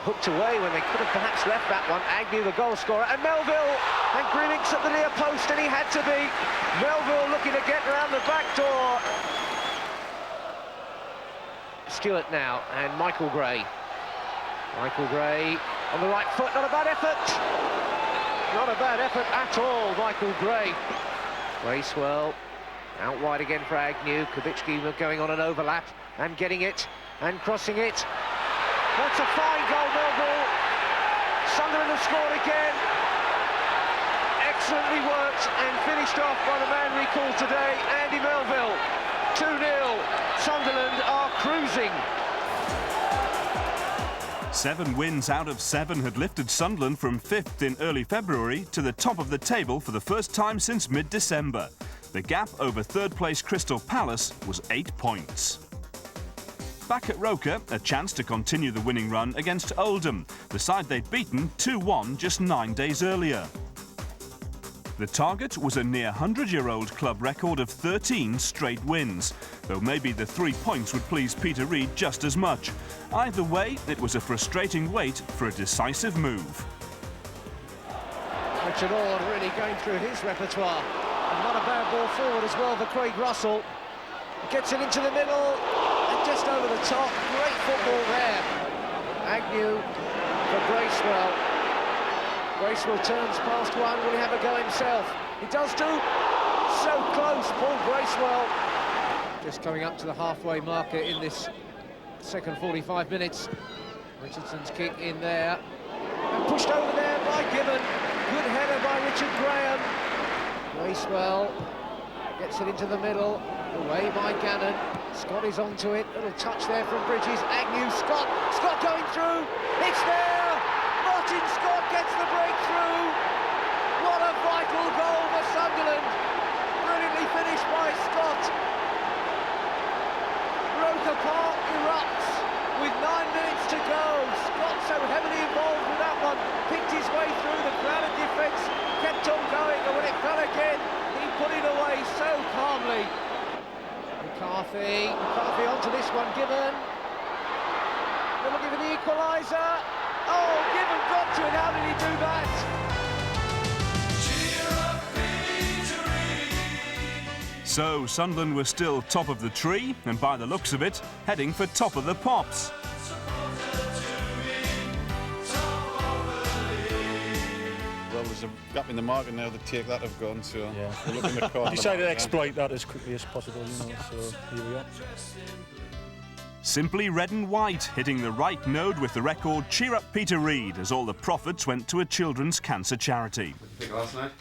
Hooked away when they could have perhaps left that one. Agnew, the goal scorer, and Melville, and Grinnick's at the near post, and he had to be. Melville looking to get around the back door. Stewart now, and Michael Gray. Michael Gray on the right foot, not a bad effort. Not a bad effort at all, Michael Gray. Bracewell, out wide again for Agnew. Kubicki going on an overlap, and getting it, and crossing it. That's a fine goal, Melville. Sunderland have scored again. Excellently worked and finished off by the man recalled today, Andy Melville. 2-0. Sunderland are cruising. 7 wins out of 7 had lifted Sunderland from 5th in early February to the top of the table for the first time since mid-December. The gap over third-place Crystal Palace was 8 points. Back at Roker, a chance to continue the winning run against Oldham, the side they'd beaten 2-1 just 9 days earlier. The target was a near 100-year-old club record of 13 straight wins, though maybe the 3 points would please Peter Reid just as much. Either way, it was a frustrating wait for a decisive move. Richard Ord really going through his repertoire. And not a bad ball forward as well for Craig Russell. Gets it into the middle. Just over the top, great football there. Agnew for Bracewell. Bracewell turns past one, will he have a go himself? He does too. So close, Paul Bracewell. Just coming up to the halfway marker in this second 45 minutes. Richardson's kick in there. And pushed over there by Gibbon. Good header by Richard Graham. Bracewell gets it into the middle. Away by Gannon. Scott is onto it. Little touch there from Bridges. Agnew, Scott. Scott going through. It's there. Martin Scott gets the breakthrough. What a vital goal for Sunderland. Brilliantly finished by Scott. Roker Park erupts with 9 minutes to go. Scott so heavily involved with that one. Picked his way through the crowded defence. Kept on going, and when it fell again, he put it away so calmly. McCarthy onto this one, Gibbon. They're looking for the equaliser. Oh, Gibbon got to it, how did he do that? So Sunderland were still top of the tree, and by the looks of it, heading for top of the pops. Well, there's a gap in the market now that take that have gone, so yeah. We're looking to corner. Decided to exploit that as quickly as possible, you know, so here we are. Simply red and white, hitting the right node with the record Cheer Up Peter Reid, as all the profits went to a children's cancer charity. Last night?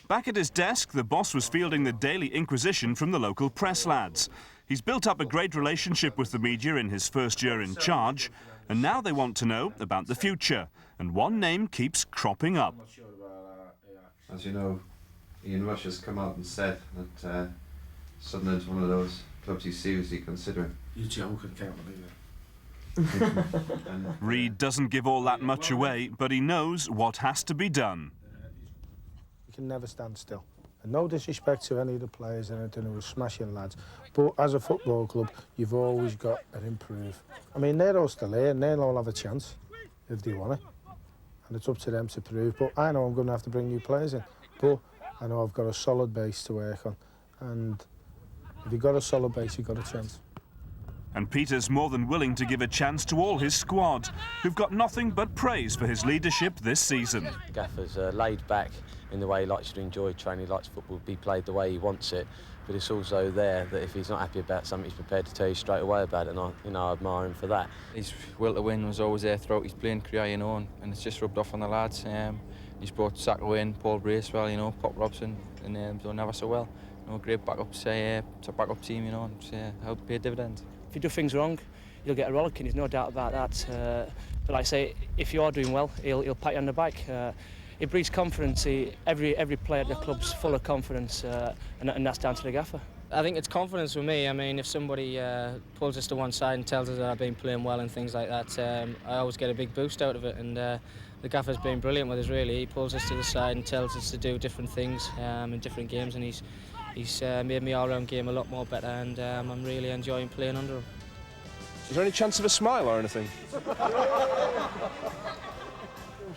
Back at his desk, the boss was fielding the daily inquisition from the local press lads. He's built up a great relationship with the media in his first year in charge, and now they want to know about the future. And one name keeps cropping up. As you know, Ian Rush has come out and said that Sunderland's one of those clubs he's seriously considering. You joke, I can't believe it. Reid doesn't give all that much away, but he knows what has to be done. You can never stand still. And no disrespect to any of the players and anything who were smashing lads, but as a football club, you've always got to improve. I mean, they're all still here and they'll all have a chance if they want it. And it's up to them to prove. But I know I'm going to have to bring new players in. But I know I've got a solid base to work on. And if you've got a solid base, you've got a chance. And Peter's more than willing to give a chance to all his squad, who've got nothing but praise for his leadership this season. Gaffer's laid back in the way he likes to enjoy training, he likes football to be played the way he wants it, but it's also there that if he's not happy about something, he's prepared to tell you straight away about it, and I admire him for that. His will to win was always there throughout his playing career, you know, and it's just rubbed off on the lads. He's brought Sacco in, Paul Bracewell, you know, Pop Robson, and done never so well. You know, great backups, it's a backup team, you know, and helped pay dividends. If you do things wrong, you'll get a rollicking, there's no doubt about that. But like I say, if you are doing well, he'll pat you on the back. It breeds confidence. Every player at the club's full of confidence, and that's down to the gaffer. I think it's confidence with me. I mean, if somebody pulls us to one side and tells us that I've been playing well and things like that, I always get a big boost out of it. And the gaffer's been brilliant with us, really. He pulls us to the side and tells us to do different things in different games, and he's made my all-round game a lot more better, and I'm really enjoying playing under him. Is there any chance of a smile or anything?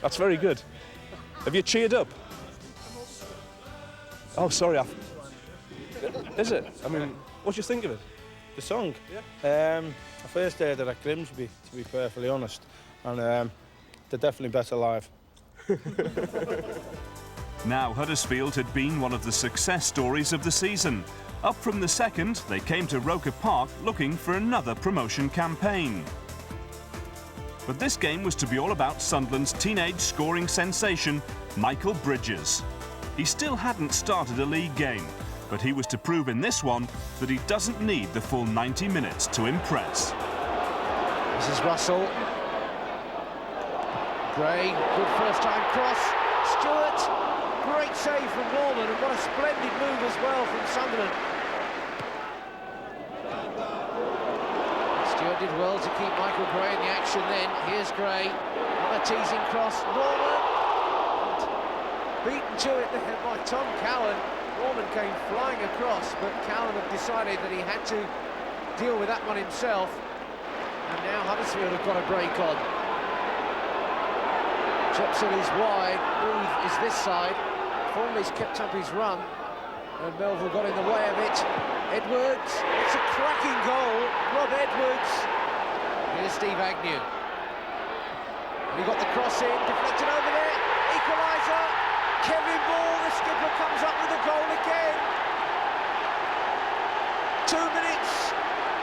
That's very good. Have you cheered up? Oh, sorry. Is it? I mean, what do you think of it? The song? Yeah. I first heard it at Grimsby, to be perfectly honest, and they're definitely better live. Now Huddersfield had been one of the success stories of the season. Up from the second, they came to Roker Park looking for another promotion campaign. But this game was to be all about Sunderland's teenage scoring sensation, Michael Bridges. He still hadn't started a league game, but he was to prove in this one that he doesn't need the full 90 minutes to impress. This is Russell. Gray, good first-time cross. Stewart. Great save from Norman, and what a splendid move as well from Sunderland. Stewart did well to keep Michael Gray in the action then. Here's Gray, on a teasing cross. Norman, beaten to it there by Tom Cowan. Norman came flying across, but Cowan had decided that he had to deal with that one himself. And now Huddersfield have got a break on. Jepson is wide, Booth is this side. Formley's kept up his run, and Melville got in the way of it. Edwards, it's a cracking goal. Rob Edwards. Here's Steve Agnew. And he got the cross in, deflected over there. Equaliser. Kevin Ball, the skipper, comes up with a goal again. 2 minutes.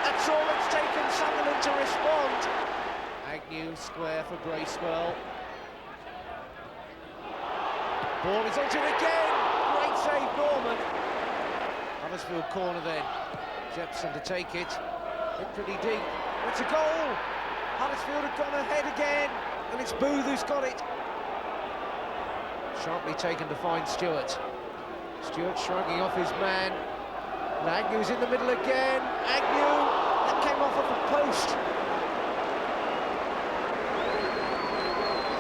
That's all it's taken Sunderland to respond. Agnew square for Bracewell. Ball is onto it again. Great save, Norman. Huddersfield corner then. Jepson to take it. Hit pretty deep. It's a goal. Huddersfield have gone ahead again, and it's Booth who's got it. Sharply taken to find Stewart. Stewart shrugging off his man. And Agnew's in the middle again. Agnew, that came off of the post.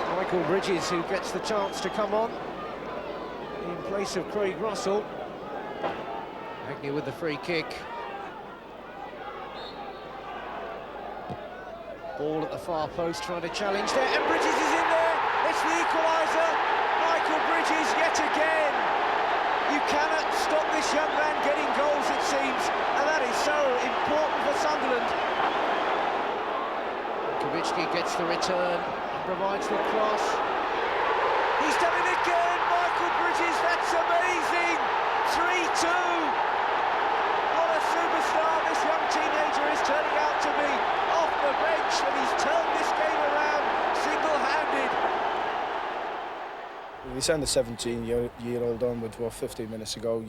It's Michael Bridges who gets the chance to come on in place of Craig Russell. Agnew with the free kick. Ball at the far post, trying to challenge there, and Bridges is in there. It's the equaliser. Michael Bridges yet again. You cannot stop this young man getting goals, it seems, and that is so important for Sunderland. Kavicki gets the return and provides the cross. He's done it again, Michael Bridges, that's amazing! 3-2! What a superstar this young teenager is turning out to be, off the bench, and he's turned this game around single-handed. If you send a 17-year-old on with 15 minutes ago,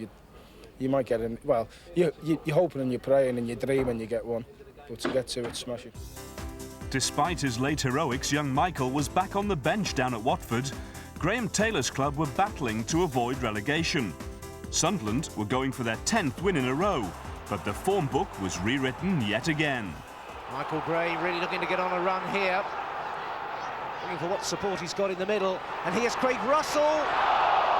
you might get in. Well, you're hoping and you're praying and you dream and you get one, but to get to it, smash it. Despite his late heroics, young Michael was back on the bench down at Watford. Graham Taylor's club were battling to avoid relegation. Sunderland were going for their 10th win in a row, but the form book was rewritten yet again. Michael Gray really looking to get on a run here. Looking for what support he's got in the middle. And here's Craig Russell.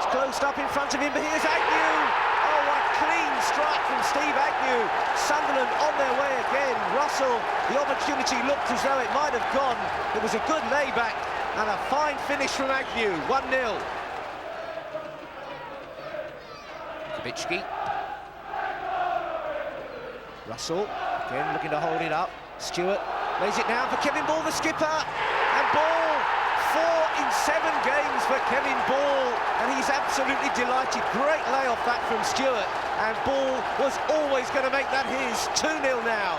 It's closed up in front of him, but here's Agnew. Oh, what a clean strike from Steve Agnew. Sunderland on their way again. Russell, the opportunity looked as though it might have gone. It was a good layback and a fine finish from Agnew. 1-0. Kubicki. Russell, again looking to hold it up. Stewart lays it down for Kevin Ball, the skipper. And Ball, 4 in 7 games for Kevin Ball. And he's absolutely delighted. Great layoff that from Stewart. And Ball was always going to make that his. 2-0 now.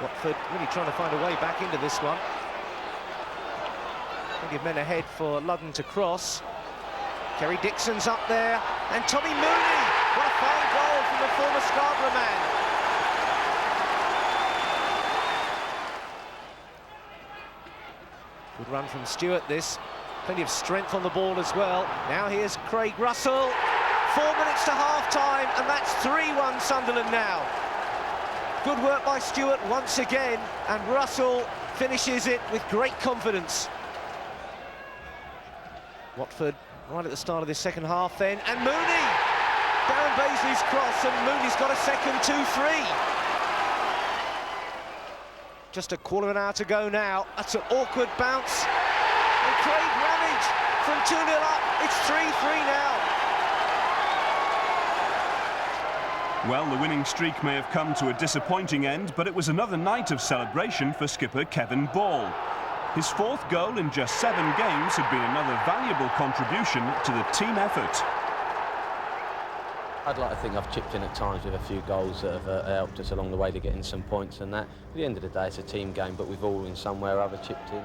Watford really trying to find a way back into this one. Plenty of men ahead for Ludden to cross. Kerry Dixon's up there, and Tommy Mooney. What a fine goal from the former Scarborough man. Good run from Stewart, this. Plenty of strength on the ball as well. Now here's Craig Russell. 4 minutes to half-time, and that's 3-1 Sunderland now. Good work by Stewart once again, and Russell finishes it with great confidence. Watford right at the start of this second half then, and Mooney! Darren Baisley's cross, and Mooney's got a second 2-3. Just a quarter of an hour to go now. That's an awkward bounce. And Craig Ramage from 2-0 up. It's 3-3 now. Well, the winning streak may have come to a disappointing end, but it was another night of celebration for skipper Kevin Ball. His 4th goal in just 7 games had been another valuable contribution to the team effort. I'd like to think I've chipped in at times with a few goals that have helped us along the way to getting some points and that. At the end of the day, it's a team game, but we've all in some way or other chipped in.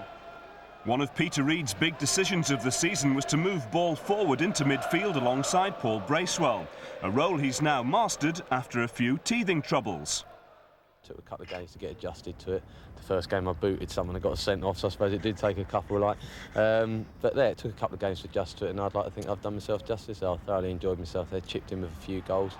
One of Peter Reid's big decisions of the season was to move Ball forward into midfield alongside Paul Bracewell, a role he's now mastered after a few teething troubles. Took a couple of games to get adjusted to it. The first game I booted someone and got sent off, so I suppose it did take a couple, but there, it took a couple of games to adjust to it, and I'd like to think I've done myself justice. I thoroughly enjoyed myself there, chipped in with a few goals.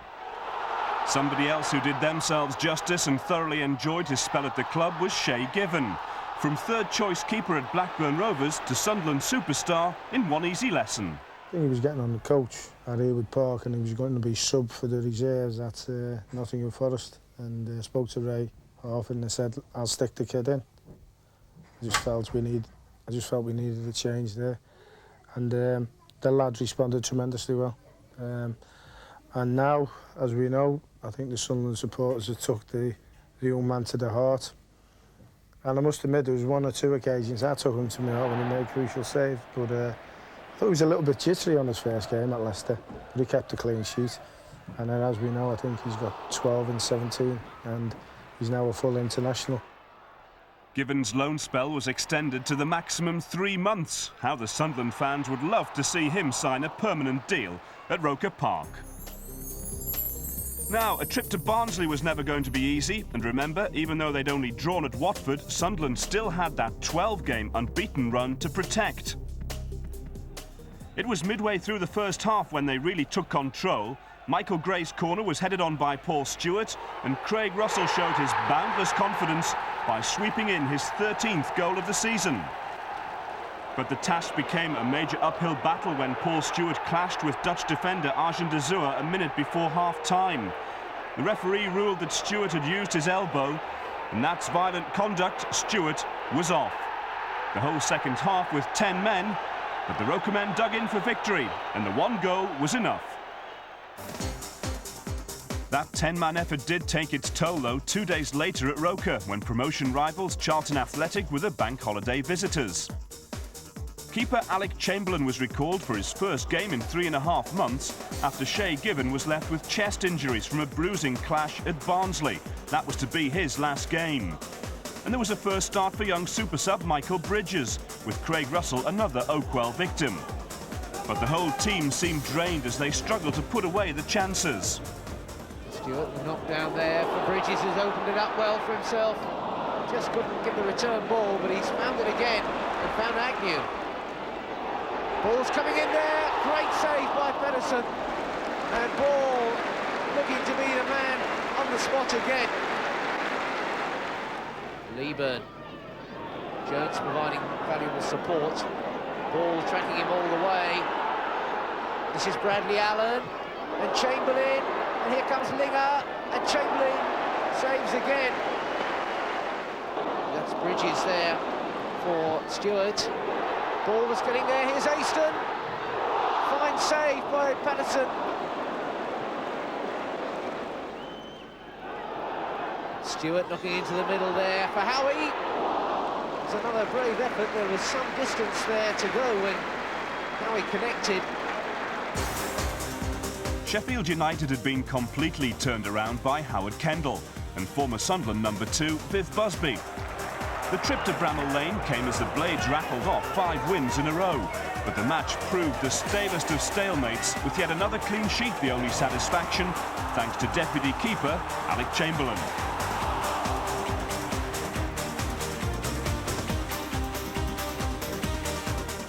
Somebody else who did themselves justice and thoroughly enjoyed his spell at the club was Shay Given. From third-choice keeper at Blackburn Rovers to Sunderland superstar in one easy lesson. I think he was getting on the coach at Haywood Park, and he was going to be sub for the reserves at Nottingham Forest. And spoke to Ray often and said, "I'll stick the kid in." I just felt we needed a change there, and the lads responded tremendously well. And now, as we know, I think the Sunderland supporters have took the young man to the heart. And I must admit, there was 1 or 2 occasions I took him to my heart when he made a crucial save. But I thought he was a little bit jittery on his first game at Leicester, but he kept a clean sheet. And then, as we know, I think he's got 12 and 17, and he's now a full international. Given's loan spell was extended to the maximum 3 months. How the Sunderland fans would love to see him sign a permanent deal at Roker Park. Now, a trip to Barnsley was never going to be easy, and remember, even though they'd only drawn at Watford, Sunderland still had that 12-game unbeaten run to protect. It was midway through the first half when they really took control. Michael Gray's corner was headed on by Paul Stewart, and Craig Russell showed his boundless confidence by sweeping in his 13th goal of the season. But the task became a major uphill battle when Paul Stewart clashed with Dutch defender Arjen de Zuur a minute before half-time. The referee ruled that Stewart had used his elbow, and that's violent conduct. Stewart was off. The whole second half with 10 men, but the Roker men dug in for victory, and the 1 goal was enough. That 10-man effort did take its toll, though, 2 days later at Roker, when promotion rivals Charlton Athletic were the bank holiday visitors. Keeper Alec Chamberlain was recalled for his first game in 3.5 months after Shay Given was left with chest injuries from a bruising clash at Barnsley. That was to be his last game. And there was a first start for young super sub Michael Bridges, with Craig Russell another Oakwell victim. But the whole team seemed drained as they struggled to put away the chances. Stewart, the knockdown there for Bridges, has opened it up well for himself. Just couldn't get the return ball, but he's found it again and found Agnew. Ball's coming in there, great save by Pedersen. And Ball looking to be the man on the spot again. Leeburn. Jones providing valuable support. Ball tracking him all the way. This is Bradley Allen and Chamberlain, and here comes Linger, and Chamberlain saves again. That's Bridges there for Stewart. Ball was getting there, here's Aston. Fine save by Patterson. Stewart knocking into the middle there for Howie. It's another brave effort. There was some distance there to go when Howie connected. Sheffield United had been completely turned around by Howard Kendall and former Sunderland #2 Viv Busby. The trip to Bramall Lane came as the Blades rattled off 5 wins in a row, but the match proved the stalest of stalemates, with yet another clean sheet the only satisfaction, thanks to deputy keeper Alec Chamberlain.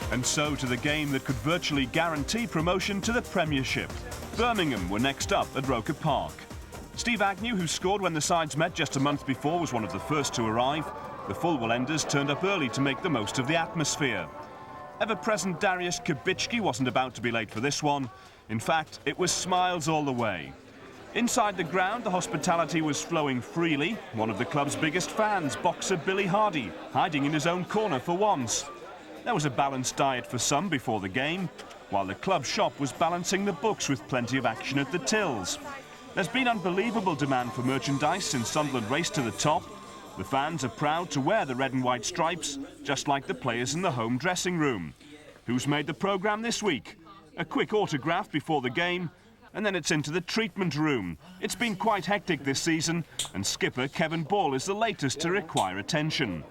And so to the game that could virtually guarantee promotion to the Premiership. Birmingham were next up at Roker Park. Steve Agnew, who scored when the sides met just a month before, was one of the first to arrive. The Fulwell Enders turned up early to make the most of the atmosphere. Ever-present Dariusz Kubicki wasn't about to be late for this one. In fact, it was smiles all the way. Inside the ground, the hospitality was flowing freely. One of the club's biggest fans, boxer Billy Hardy, hiding in his own corner for once. There was a balanced diet for some before the game, while the club shop was balancing the books with plenty of action at the tills. There's been unbelievable demand for merchandise since Sunderland raced to the top. The fans are proud to wear the red and white stripes, just like the players in the home dressing room. Who's made the programme this week? A quick autograph before the game, and then it's into the treatment room. It's been quite hectic this season, and skipper Kevin Ball is the latest to require attention.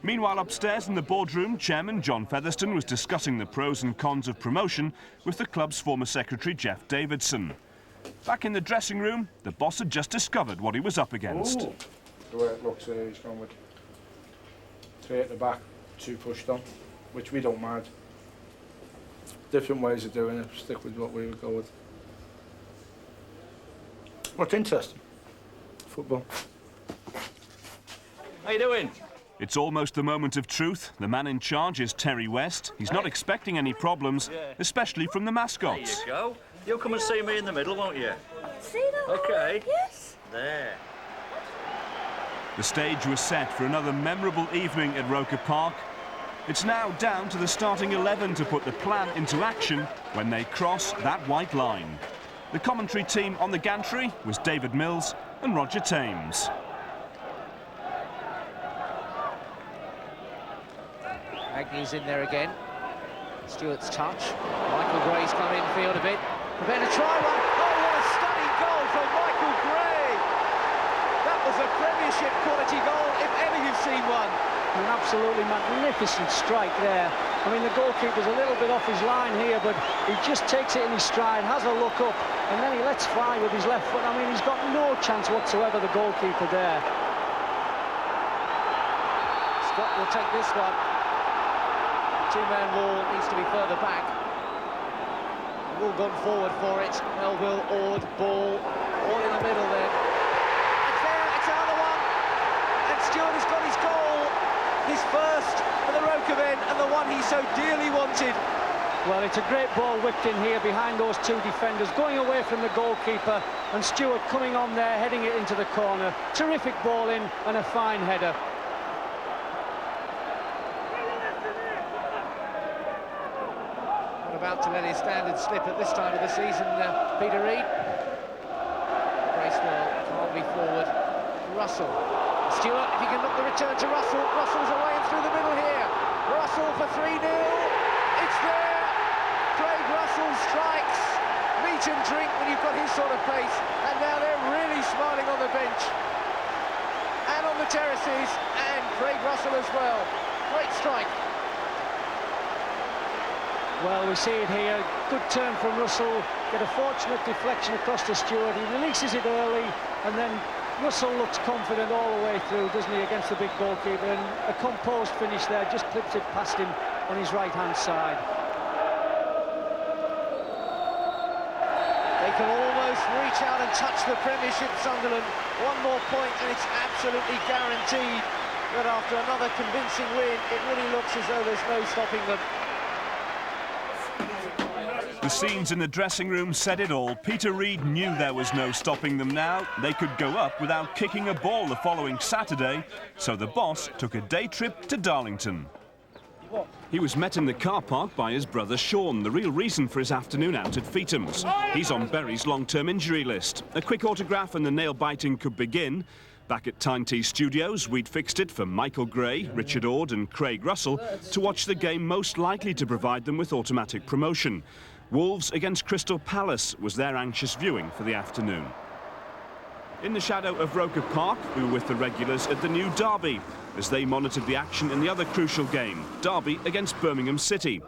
Meanwhile, upstairs in the boardroom, Chairman John Featherstone was discussing the pros and cons of promotion with the club's former secretary, Jeff Davidson. Back in the dressing room, the boss had just discovered what he was up against. Ooh. The way it looks here, he's gone with 3 at the back, 2 pushed on, which we don't mind. Different ways of doing it, stick with what we would go with. What's interesting? Football. How you doing? It's almost the moment of truth. The man in charge is Terry West. He's not expecting any problems, especially from the mascots. There you go. You'll come and see me in the middle, won't you? See that? Okay. Yes. There. The stage was set for another memorable evening at Roker Park. It's now down to the starting 11 to put the plan into action when they cross that white line. The commentary team on the gantry was David Mills and Roger Thames. Agnew's in there again. Stewart's touch. Michael Gray's come infield a bit. Prevent a try one. Oh, what a stunning goal from Michael Gray! That was a Premiership quality goal, if ever you've seen one. An absolutely magnificent strike there. I mean, the goalkeeper's a little bit off his line here, but he just takes it in his stride, has a look up, and then he lets fly with his left foot. I mean, he's got no chance whatsoever, the goalkeeper there. Scott will take this one. Two-man wall needs to be further back. All gone forward for it. Melville, Ord, Ball, all in the middle there. It's there, it's another one. And Stewart has got his goal. His first for the Roker end, and the one he so dearly wanted. Well, it's a great ball whipped in here behind those 2 defenders, going away from the goalkeeper, and Stewart coming on there, heading it into the corner. Terrific ball in, and a fine header. About to let his standard slip at this time of the season, Peter Reid. Bracewell calmly forward. Russell. Stewart, if he can knock the return to Russell. Russell's away and through the middle here. Russell for 3-0. It's there. Craig Russell strikes. Meat and drink when you've got his sort of pace. And now they're really smiling on the bench. And on the terraces. And Craig Russell as well. Great strike. Well, we see it here. Good turn from Russell. Get a fortunate deflection across to Stewart. He releases it early, and then Russell looks confident all the way through, doesn't he, against the big goalkeeper. And a composed finish there, just clips it past him on his right-hand side. They can almost reach out and touch the Premiership, Sunderland. One more point, and it's absolutely guaranteed that after another convincing win, it really looks as though there's no stopping them. scenes in the dressing room said it all. Peter Reid knew there was no stopping them now. They could go up without kicking a ball the following Saturday, so the boss took a day trip to Darlington. He was met in the car park by his brother Sean, the real reason for his afternoon out at Feetham's. He's on Berry's long-term injury list. A quick autograph and the nail-biting could begin. Back at Tyne T Studios, we'd fixed it for Michael Gray, Richard Ord and Craig Russell to watch the game most likely to provide them with automatic promotion. Wolves against Crystal Palace was their anxious viewing for the afternoon. In the shadow of Roker Park, we were with the regulars at the new Derby as they monitored the action in the other crucial game, Derby against Birmingham City.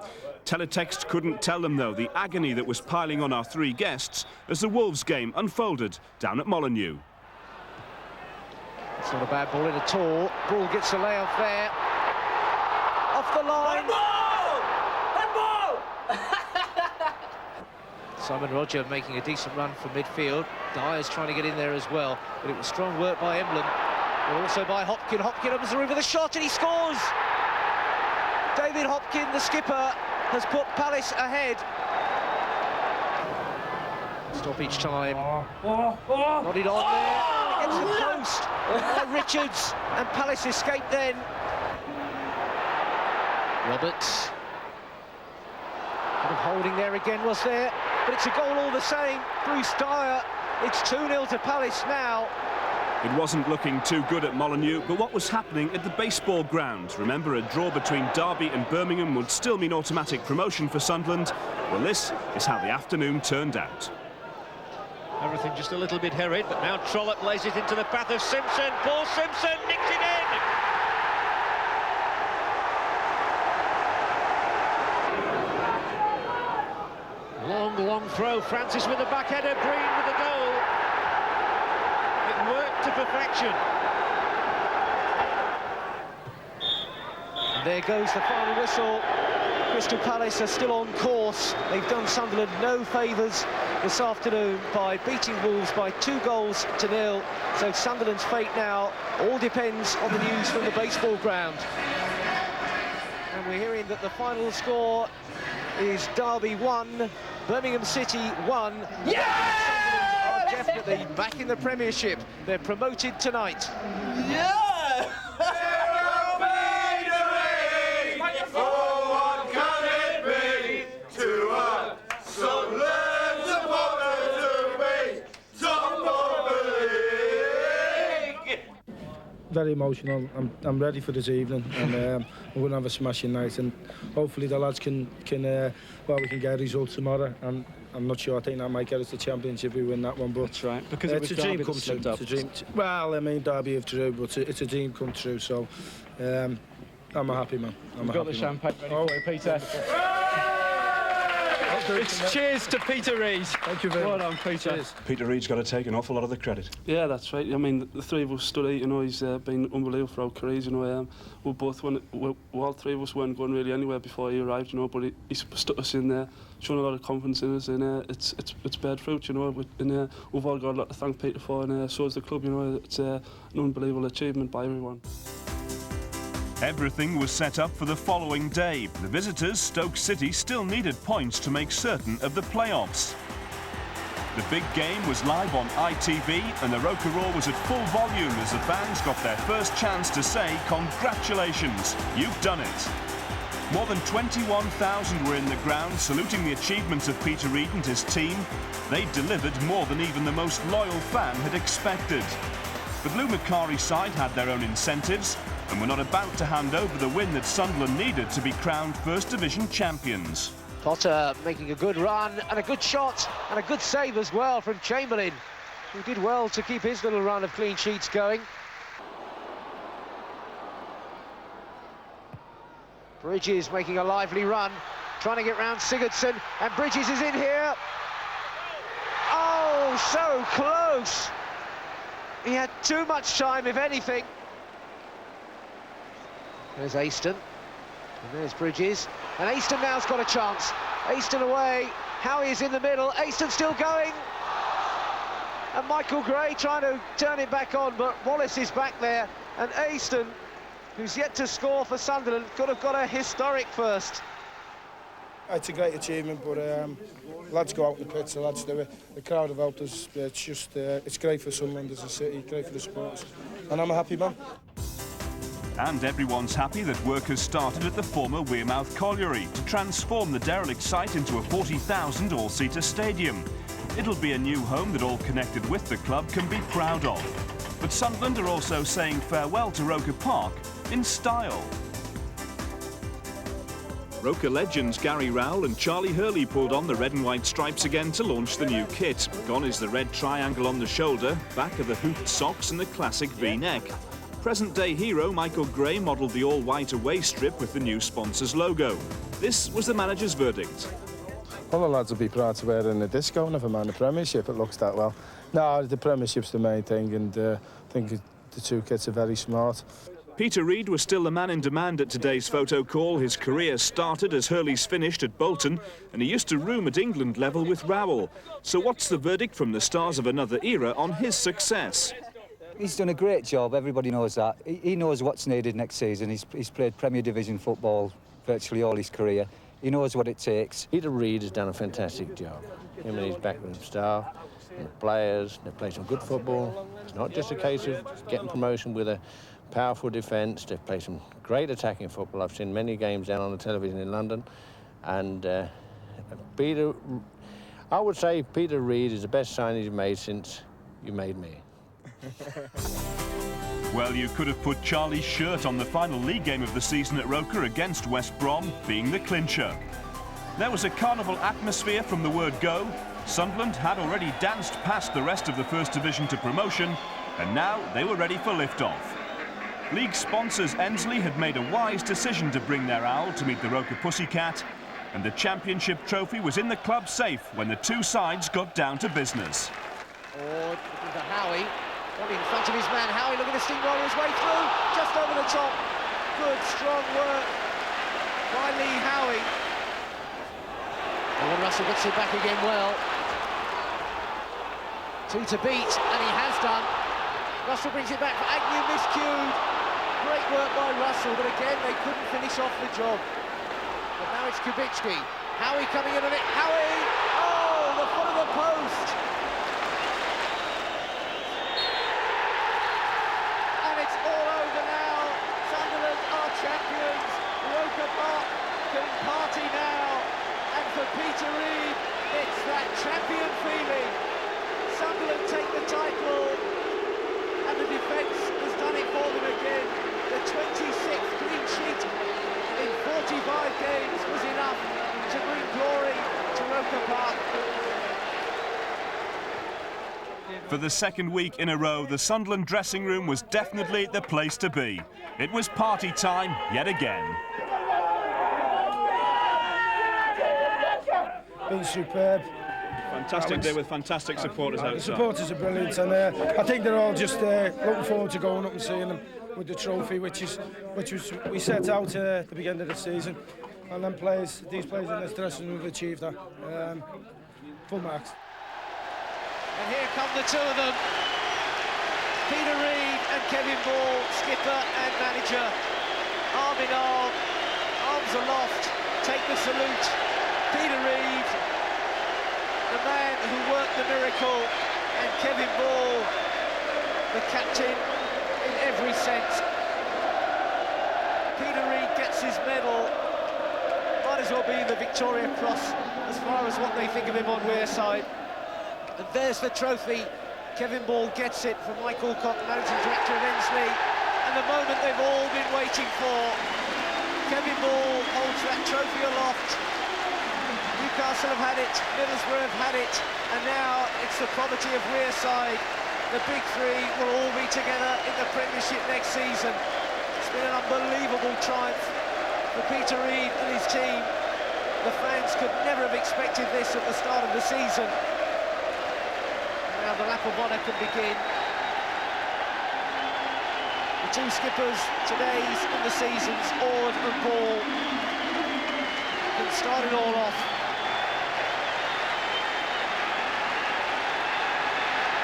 Teletext couldn't tell them, though, the agony that was piling on our three guests as the Wolves game unfolded down at Molineux. It's not a bad ball in at all. Ball gets a layoff there. Off the line. Simon Roger making a decent run from midfield. Dyer's trying to get in there as well, but it was strong work by Emblem, but also by Hopkin. Hopkin opens the room with a shot and he scores! David Hopkin, the skipper, has put Palace ahead. Stoppage time. Nodded on there. Against the post by Richards, and Palace escaped then. Roberts. Bit of holding there again, was there? But it's a goal all the same. Bruce Dyer. It's 2-0 to Palace now. It wasn't looking too good at Molineux, but what was happening at the baseball ground? Remember, a draw between Derby and Birmingham would still mean automatic promotion for Sunderland. Well, this is how the afternoon turned out. Everything just a little bit hurried, but now Trollope lays it into the path of Simpson. Paul Simpson nicks it in. Long throw. Francis with the back header. Green with the goal. It worked to perfection. And there goes the final whistle. Crystal Palace are still on course. They've done Sunderland no favours this afternoon by beating Wolves by 2-0. So Sunderland's fate now all depends on the news from the baseball ground. And we're hearing that the final score is Derby 1, Birmingham City 1. Yeah! Sunderland are definitely back in the Premiership. They're promoted tonight. Yeah! Very emotional. I'm ready for this evening, and I'm going to have a smashing night, and hopefully the lads can we can get a result tomorrow. And I'm not sure. I think that might get us the championship if we win that one. But that's right, because it's a dream come true. It's a dream. Well, I mean, Derby have drew, but it's a dream come true. So I'm a happy man. We've got the champagne ready for you, Peter. Cheers to Peter Reid. Thank you very much. Well done, Peter. Cheers. Peter Reid's got to take an awful lot of the credit. Yeah, that's right. I mean, the three of us stood out, you know, he's been unbelievable for our careers, you know. We both, all three of us weren't going really anywhere before he arrived, you know, but he stuck us in there, shown a lot of confidence in us, and it's beared fruit, you know, and we've all got a lot to thank Peter for, and so has the club, you know. It's an unbelievable achievement by everyone. Everything was set up for the following day. The visitors, Stoke City, still needed points to make certain of the playoffs. The big game was live on ITV, and the Roker Roar was at full volume as the fans got their first chance to say congratulations, you've done it. More than 21,000 were in the ground saluting the achievements of Peter Reid and his team. They delivered more than even the most loyal fan had expected. But Lou Macari's side had their own incentives, and were not about to hand over the win that Sunderland needed to be crowned First Division champions. Potter making a good run and a good shot and a good save as well from Chamberlain, who did well to keep his little run of clean sheets going. Bridges making a lively run, trying to get round Sigurdsson, and Bridges is in here. Oh, so close! He had too much time, if anything. There's Aston, and there's Bridges, and Aston now's got a chance. Aston away, Howie is in the middle, Aston still going, and Michael Gray trying to turn it back on, but Wallace is back there, and Aston, who's yet to score for Sunderland, could have got a historic first. It's a great achievement, but lads go out in the pitch, the lads do it. The crowd have helped us. It's just, it's great for Sunderland as a city, great for the supporters, and I'm a happy man. And everyone's happy that work has started at the former Wearmouth Colliery to transform the derelict site into a 40,000 all-seater stadium. It'll be a new home that all connected with the club can be proud of. But Sunderland are also saying farewell to Roker Park in style. Roker legends Gary Rowell and Charlie Hurley pulled on the red and white stripes again to launch the new kit. Gone is the red triangle on the shoulder, back are the hooped socks and the classic V-neck. Present-day hero Michael Gray modelled the all-white away strip with the new sponsor's logo. This was the manager's verdict. All the lads will be proud to wear it in the disco, never mind the Premiership, it looks that well. No, the Premiership's the main thing, and I think the two kits are very smart. Peter Reid was still the man in demand at today's photo call. His career started as Hurley's finished at Bolton, and he used to room at England level with Rowell. So what's the verdict from the stars of another era on his success? He's done a great job, everybody knows that. He knows what's needed next season. He's played Premier Division football virtually all his career. He knows what it takes. Peter Reid has done a fantastic job. Him and his backroom staff and the players, they play some good football. It's not just a case of getting promotion with a powerful defence. They've played some great attacking football. I've seen many games down on the television in London. And I would say Peter Reid is the best signing you've made since you made me. Well, you could have put Charlie's shirt on the final league game of the season at Roker against West Brom, being the clincher. There was a carnival atmosphere from the word go. Sunderland had already danced past the rest of the First Division to promotion, and now they were ready for lift-off. League sponsors Endsleigh had made a wise decision to bring their owl to meet the Roker Pussycat, and the championship trophy was in the club safe when the two sides got down to business. Looking for Howie, in front of his man. Howie looking to steamroll his way through, just over the top. Good, strong work by Lee Howie. Owen Russell gets it back again well. 2 to beat, and he has done. Russell brings it back for Agnew, miscued. Great work by Russell, but again, they couldn't finish off the job. But now it's Kubicki. Howie coming in on it. Howie! Oh, the foot of the post! And it's all over now. Sunderland are champions. Roker Park can party now. And for Peter Reid, it's that champion feeling. Sunderland take the title, and the defence has done it for them again. The 26th clean sheet in 45 games was enough to bring glory to Roker Park. For the second week in a row, the Sunderland dressing room was definitely the place to be. It was party time yet again. Been superb. Fantastic day with fantastic supporters outside. The supporters are brilliant, and I think they're all just looking forward to going up and seeing them with the trophy, which we set out at the beginning of the season, and then these players in this dressing room have achieved that. Full marks. And here come the two of them, Peter Reid and Kevin Ball, skipper and manager. Arm in arm, arms aloft, take the salute. Peter Reid, the man who worked the miracle, and Kevin Ball, the captain in every sense. Peter Reid gets his medal, might as well be the Victoria Cross as far as what they think of him on Wearside. And there's the trophy. Kevin Ball gets it from Mike Alcock, managing director of Endsleigh, and the moment they've all been waiting for. Kevin Ball holds that trophy aloft. Newcastle have had it, Middlesbrough have had it, and now it's the property of Wearside. The big three will all be together in the Premiership next season. It's been an unbelievable triumph for Peter Reid and his team. The fans could never have expected this at the start of the season. Now the lap of honour can begin. The two skippers, today's and the season's, Ord and Ball, can start it all off.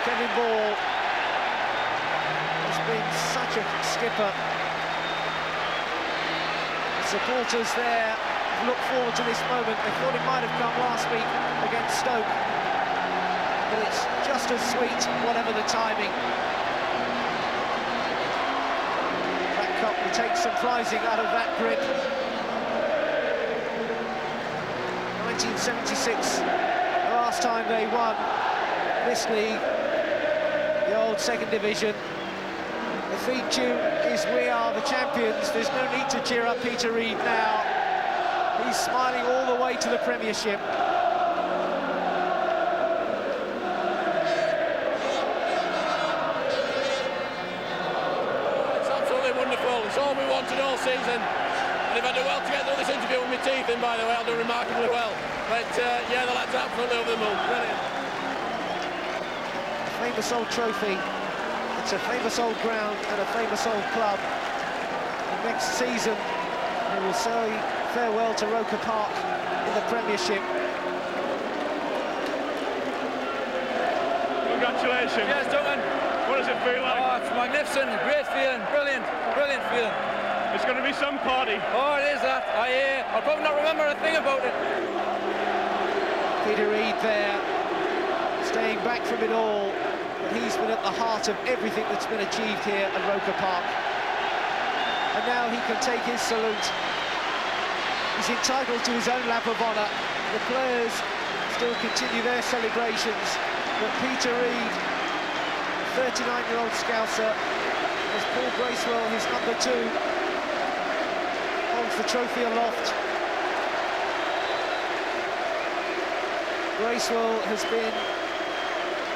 Kevin Ball has been such a skipper. The supporters there have looked forward to this moment. They thought it might have come last week against Stoke, but it's just as sweet, whatever the timing. That cup will take some prizing out of that grip. 1976, the last time they won this league, the old second division. The theme tune is "We Are the Champions." There's no need to cheer up Peter Reid now. He's smiling all the way to the Premiership. It's absolutely wonderful. It's all we wanted all season. And if I do well to get through this interview with my teeth in, by the way, I'll do remarkably well. But yeah, the lads are absolutely over the moon. Brilliant. Famous old trophy. It's a famous old ground and a famous old club. And next season, they will say farewell to Roker Park in the Premiership. Congratulations. Yes, gentlemen. What does it feel like? Oh, it's magnificent. Great feeling. Brilliant. Brilliant feeling. It's going to be some party. Oh, it is that. I'll probably not remember a thing about it. Peter Reid there, staying back from it all. But he's been at the heart of everything that's been achieved here at Roker Park. And now he can take his salute. He's entitled to his own lap of honour. The players still continue their celebrations, but Peter Reid, 39-year-old Scouser, as Paul Bracewell, his number 2, holds the trophy aloft. Bracewell has been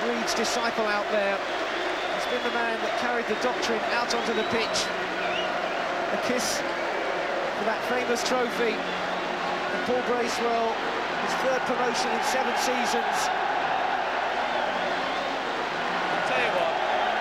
Reid's disciple out there. He's been the man that carried the doctrine out onto the pitch. A kiss for that famous trophy. And Paul Bracewell, his 3rd promotion in 7 seasons. I'll tell you what,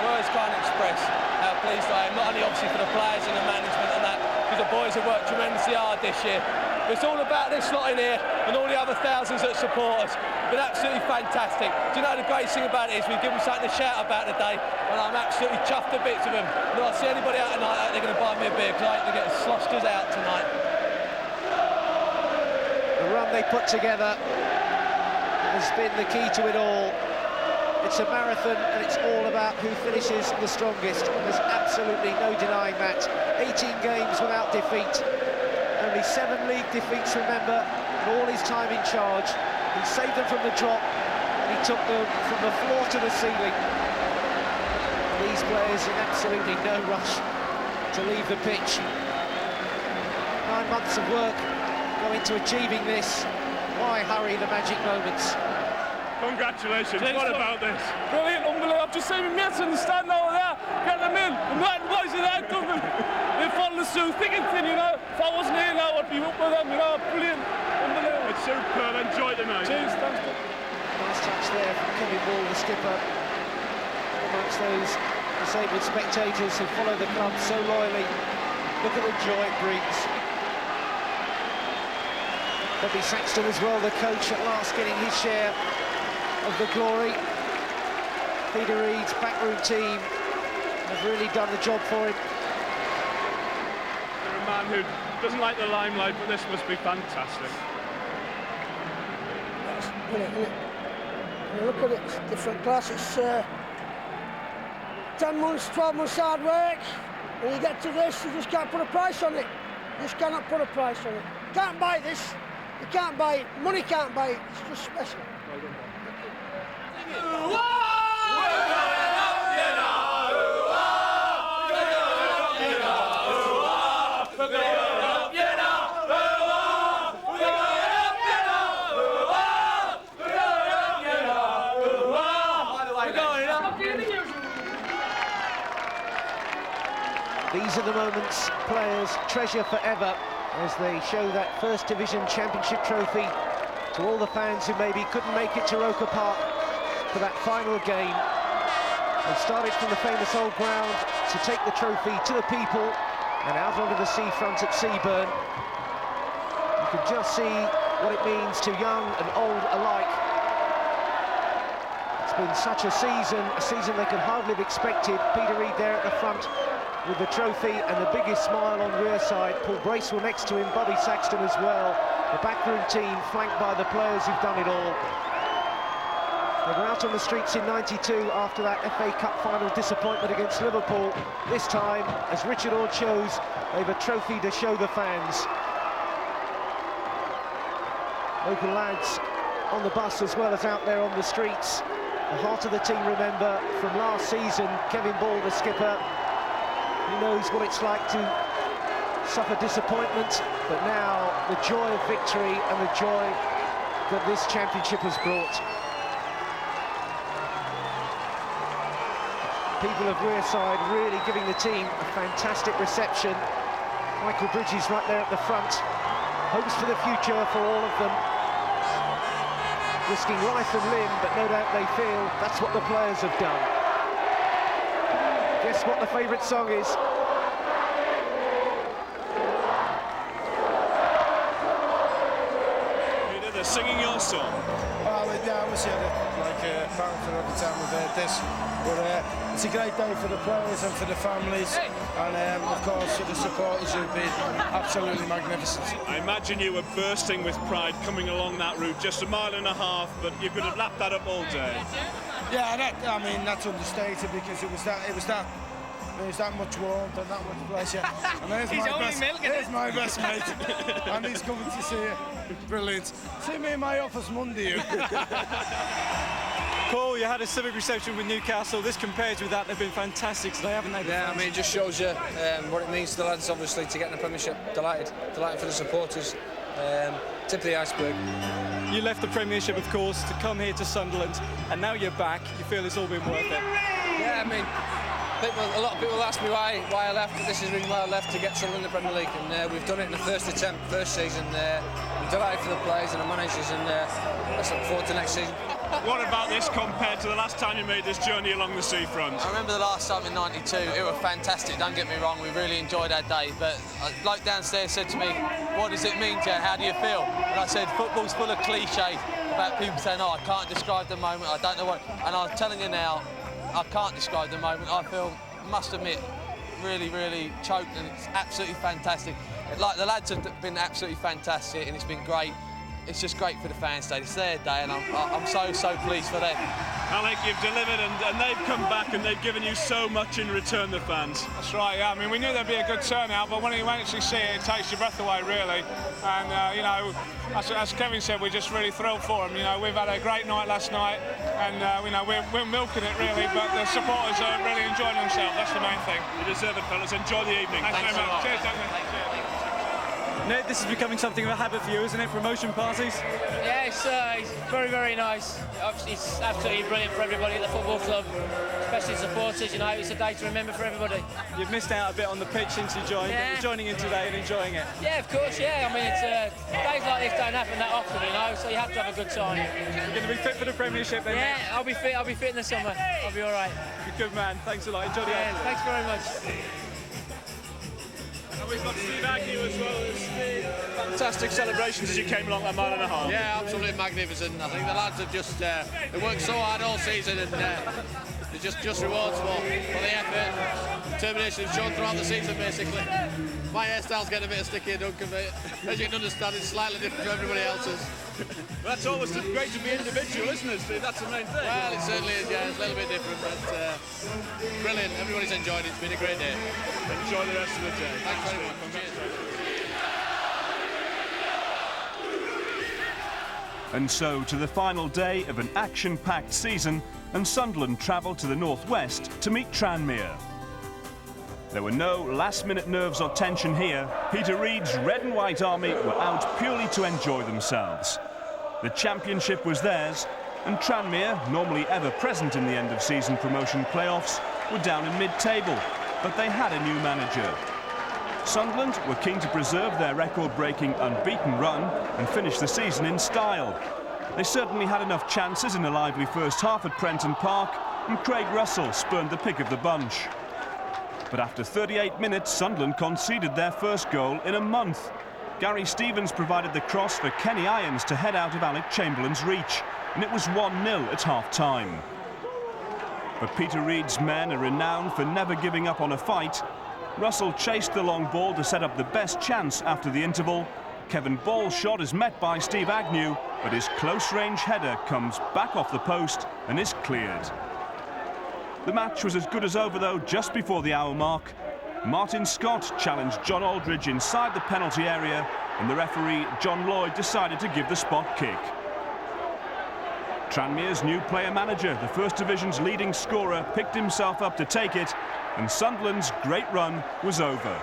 words can't express how pleased I am, not only obviously for the players and the management and that, because the boys have worked tremendously hard this year. But it's all about this lot in here and all the other thousands that support us. Been absolutely fantastic. Do you know the great thing about it is we've given them something to shout about today, and I'm absolutely chuffed to bits of them. And if I see anybody out tonight, they're going to buy me a beer, because I think they're getting sloshed us out tonight. The run they put together has been the key to it all. It's a marathon, and it's all about who finishes the strongest. There's absolutely no denying that. 18 games without defeat. Only 7 league defeats, remember, in all his time in charge. He saved them from the drop, and he took them from the floor to the ceiling. These players in absolutely no rush to leave the pitch. 9 months of work go into achieving this. Why hurry the magic moments? Congratulations. What about this? Brilliant, unbelievable. I've just seen my mates in the stand over there, getting them in. The Martin boys are there, covering. They're following suit, thick and thin, you know. If I wasn't here now, I'd be up with them, you know. Brilliant, unbelievable. It's superb. Enjoy tonight. Cheers, thanks. Nice touch there from Kevin Ball, the skipper. Amongst those disabled spectators who follow the club so loyally. Look at the joy it brings. Bobby Saxton as well, the coach, at last getting his share of the glory. Peter Reid's backroom team have really done the job for him. You're a man who doesn't like the limelight, but this must be fantastic. That's brilliant, isn't it? When you look at it, it's a different class. It's 10 months, 12 months hard work. When you get to this, you just can't put a price on it. You just cannot put a price on it. You can't buy this. You can't buy it. Money can't buy it. It's just special. These are the moments players treasure forever as they show that First Division Championship trophy to all the fans who maybe couldn't make it to Roker Park for that final game. They started from the famous old ground to take the trophy to the people and out onto the seafront at Seaburn. You can just see what it means to young and old alike. It's been such a season they could hardly have expected. Peter Reid there at the front with the trophy and the biggest smile on rear side. Paul Bracewell next to him, Bobby Saxton as well. The backroom team flanked by the players who've done it all. They were out on the streets in '92 after that FA Cup final disappointment against Liverpool. This time, as Richard Ord shows, they've a trophy to show the fans. Local lads on the bus as well as out there on the streets. The heart of the team, remember, from last season, Kevin Ball, the skipper. He knows what it's like to suffer disappointment, but now the joy of victory and the joy that this championship has brought. People of Wearside really giving the team a fantastic reception. Michael Bridges right there at the front. Hopes for the future for all of them. Risking life and limb, but no doubt they feel that's what the players have done. Guess what the favourite song is? Peter, they're singing your song. Well, yeah, obviously I'd like a pound for every time we've heard this, but it's a great day for the players and for the families, and of course for the supporters who've been absolutely magnificent. I imagine you were bursting with pride coming along that route, just a mile and a half, but you could have lapped that up all day. Yeah, I mean that's understated because it was that much warmth and that much pleasure. And there's my best mate, and he's coming to see you. Brilliant. See me in my office Monday. Paul, you had a civic reception with Newcastle. This compares with that. They've been fantastic today, haven't they? Yeah, I mean, it just shows you what it means to the lads, obviously, to get in the Premiership. Delighted for the supporters. Tip of the iceberg. You left the Premiership, of course, to come here to Sunderland, and now you're back. You feel it's all been worth it? Yeah, I mean, a lot of people ask me why I left, but this is the reason why I left, to get Sunderland in the Premier League, and we've done it in the first attempt, first season. I'm delighted for the players and the managers, and let's look forward to next season. What about this compared to the last time you made this journey along the seafront? I remember the last time in '92, it was fantastic, don't get me wrong, we really enjoyed our day, but a bloke downstairs said to me, what does it mean to you, how do you feel? And I said, football's full of cliches about people saying, oh, I can't describe the moment, I don't know what, and I'm telling you now, I can't describe the moment. I feel, must admit, really, really choked, and it's absolutely fantastic. Like, the lads have been absolutely fantastic, and it's been great. It's just great for the fans today. It's their day, and I'm so pleased for them. Alec, you've delivered, and they've come back, and they've given you so much in return, the fans. That's right, yeah. I mean, we knew there'd be a good turnout, but when you actually see it, it takes your breath away, really. And, you know, as Kevin said, we're just really thrilled for them. You know, we've had a great night last night, and, you know, we're milking it, really, but the supporters are really enjoying themselves. That's the main thing. You deserve it, fellas. Enjoy the evening. Thanks very much. Cheers, Duncan. Ned, this is becoming something of a habit for you, isn't it? Promotion parties? Yeah, it's very, very nice. Obviously, it's absolutely brilliant for everybody at the football club, especially supporters. You know, it's a day to remember for everybody. You've missed out a bit on the pitch since you joined, but you're joining in today and enjoying it. Yeah, of course, yeah. I mean, it's days like this don't happen that often, you know, so you have to have a good time. You're going to be fit for the Premiership then? Yeah, I'll be fit in the summer. I'll be all right. You're a good man. Thanks a lot. Enjoy the afternoon. Thanks very much. And we've got Steve Agnew as well. Steve, fantastic celebrations as you came along that mile and a half. Yeah, absolutely magnificent. I think the lads have just they worked so hard all season, and they're just rewards for the effort, determination shown throughout the season, basically. My hairstyle's getting a bit sticky, Duncan, but as you can understand, it's slightly different from everybody else's. That's always great to be individual, isn't it, Steve? That's the main thing. Well, it certainly is, yeah. It's a little bit different, but brilliant. Everybody's enjoyed it. It's been a great day. Enjoy the rest of the day. Thanks very much. Cheers. And so to the final day of an action-packed season, and Sunderland travelled to the northwest to meet Tranmere. There were no last-minute nerves or tension here. Peter Reid's red and white army were out purely to enjoy themselves. The championship was theirs, and Tranmere, normally ever present in the end-of-season promotion playoffs, were down in mid-table, but they had a new manager. Sunderland were keen to preserve their record-breaking unbeaten run and finish the season in style. They certainly had enough chances in a lively first half at Prenton Park, and Craig Russell spurned the pick of the bunch. But after 38 minutes, Sunderland conceded their first goal in a month. Gary Stevens provided the cross for Kenny Irons to head out of Alec Chamberlain's reach, and it was 1-0 at half-time. But Peter Reid's men are renowned for never giving up on a fight. Russell chased the long ball to set up the best chance after the interval. Kevin Ball's shot is met by Steve Agnew, but his close-range header comes back off the post and is cleared. The match was as good as over, though, just before the hour mark. Martin Scott challenged John Aldridge inside the penalty area, and the referee, John Lloyd, decided to give the spot kick. Tranmere's new player-manager, the First Division's leading scorer, picked himself up to take it, and Sunderland's great run was over.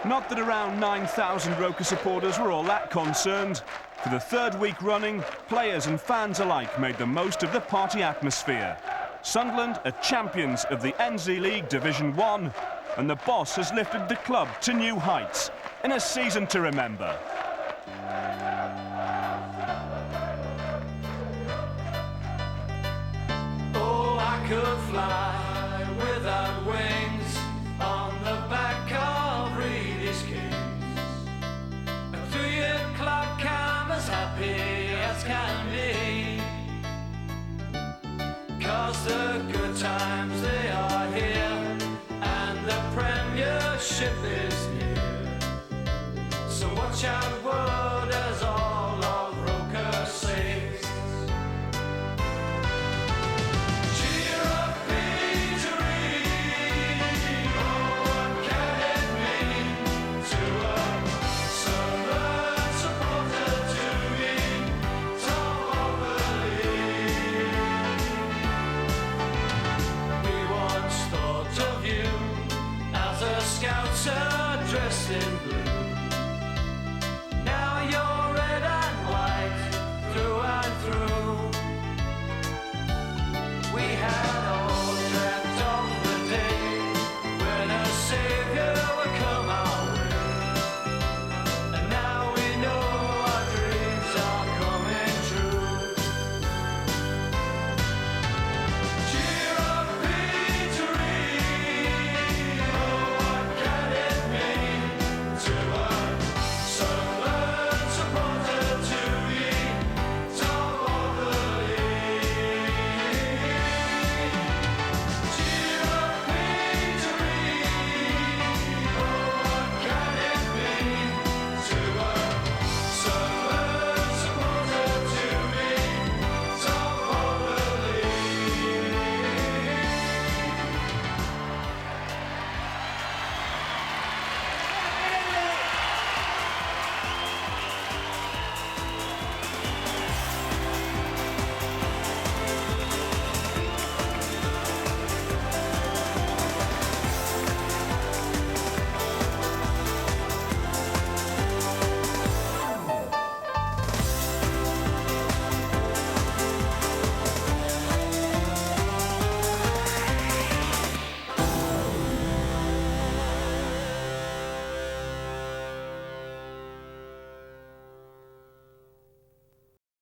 Not that around 9,000 Roker supporters were all that concerned. For the third week running, players and fans alike made the most of the party atmosphere. Sunderland are champions of the Endsleigh League Division 1, and the boss has lifted the club to new heights in a season to remember. Oh, I could fly without wings on the back of Reedy's Kings. At 3 o'clock I'm as happy as can be, 'cause the good times they are here and the Premiership is near. So watch out, word as all of Roker sings. Cheer up, Peter Reid. Oh, what can it mean to a Sunderland supporter to be top of the league? We once thought of you as a scouter dressed in blue.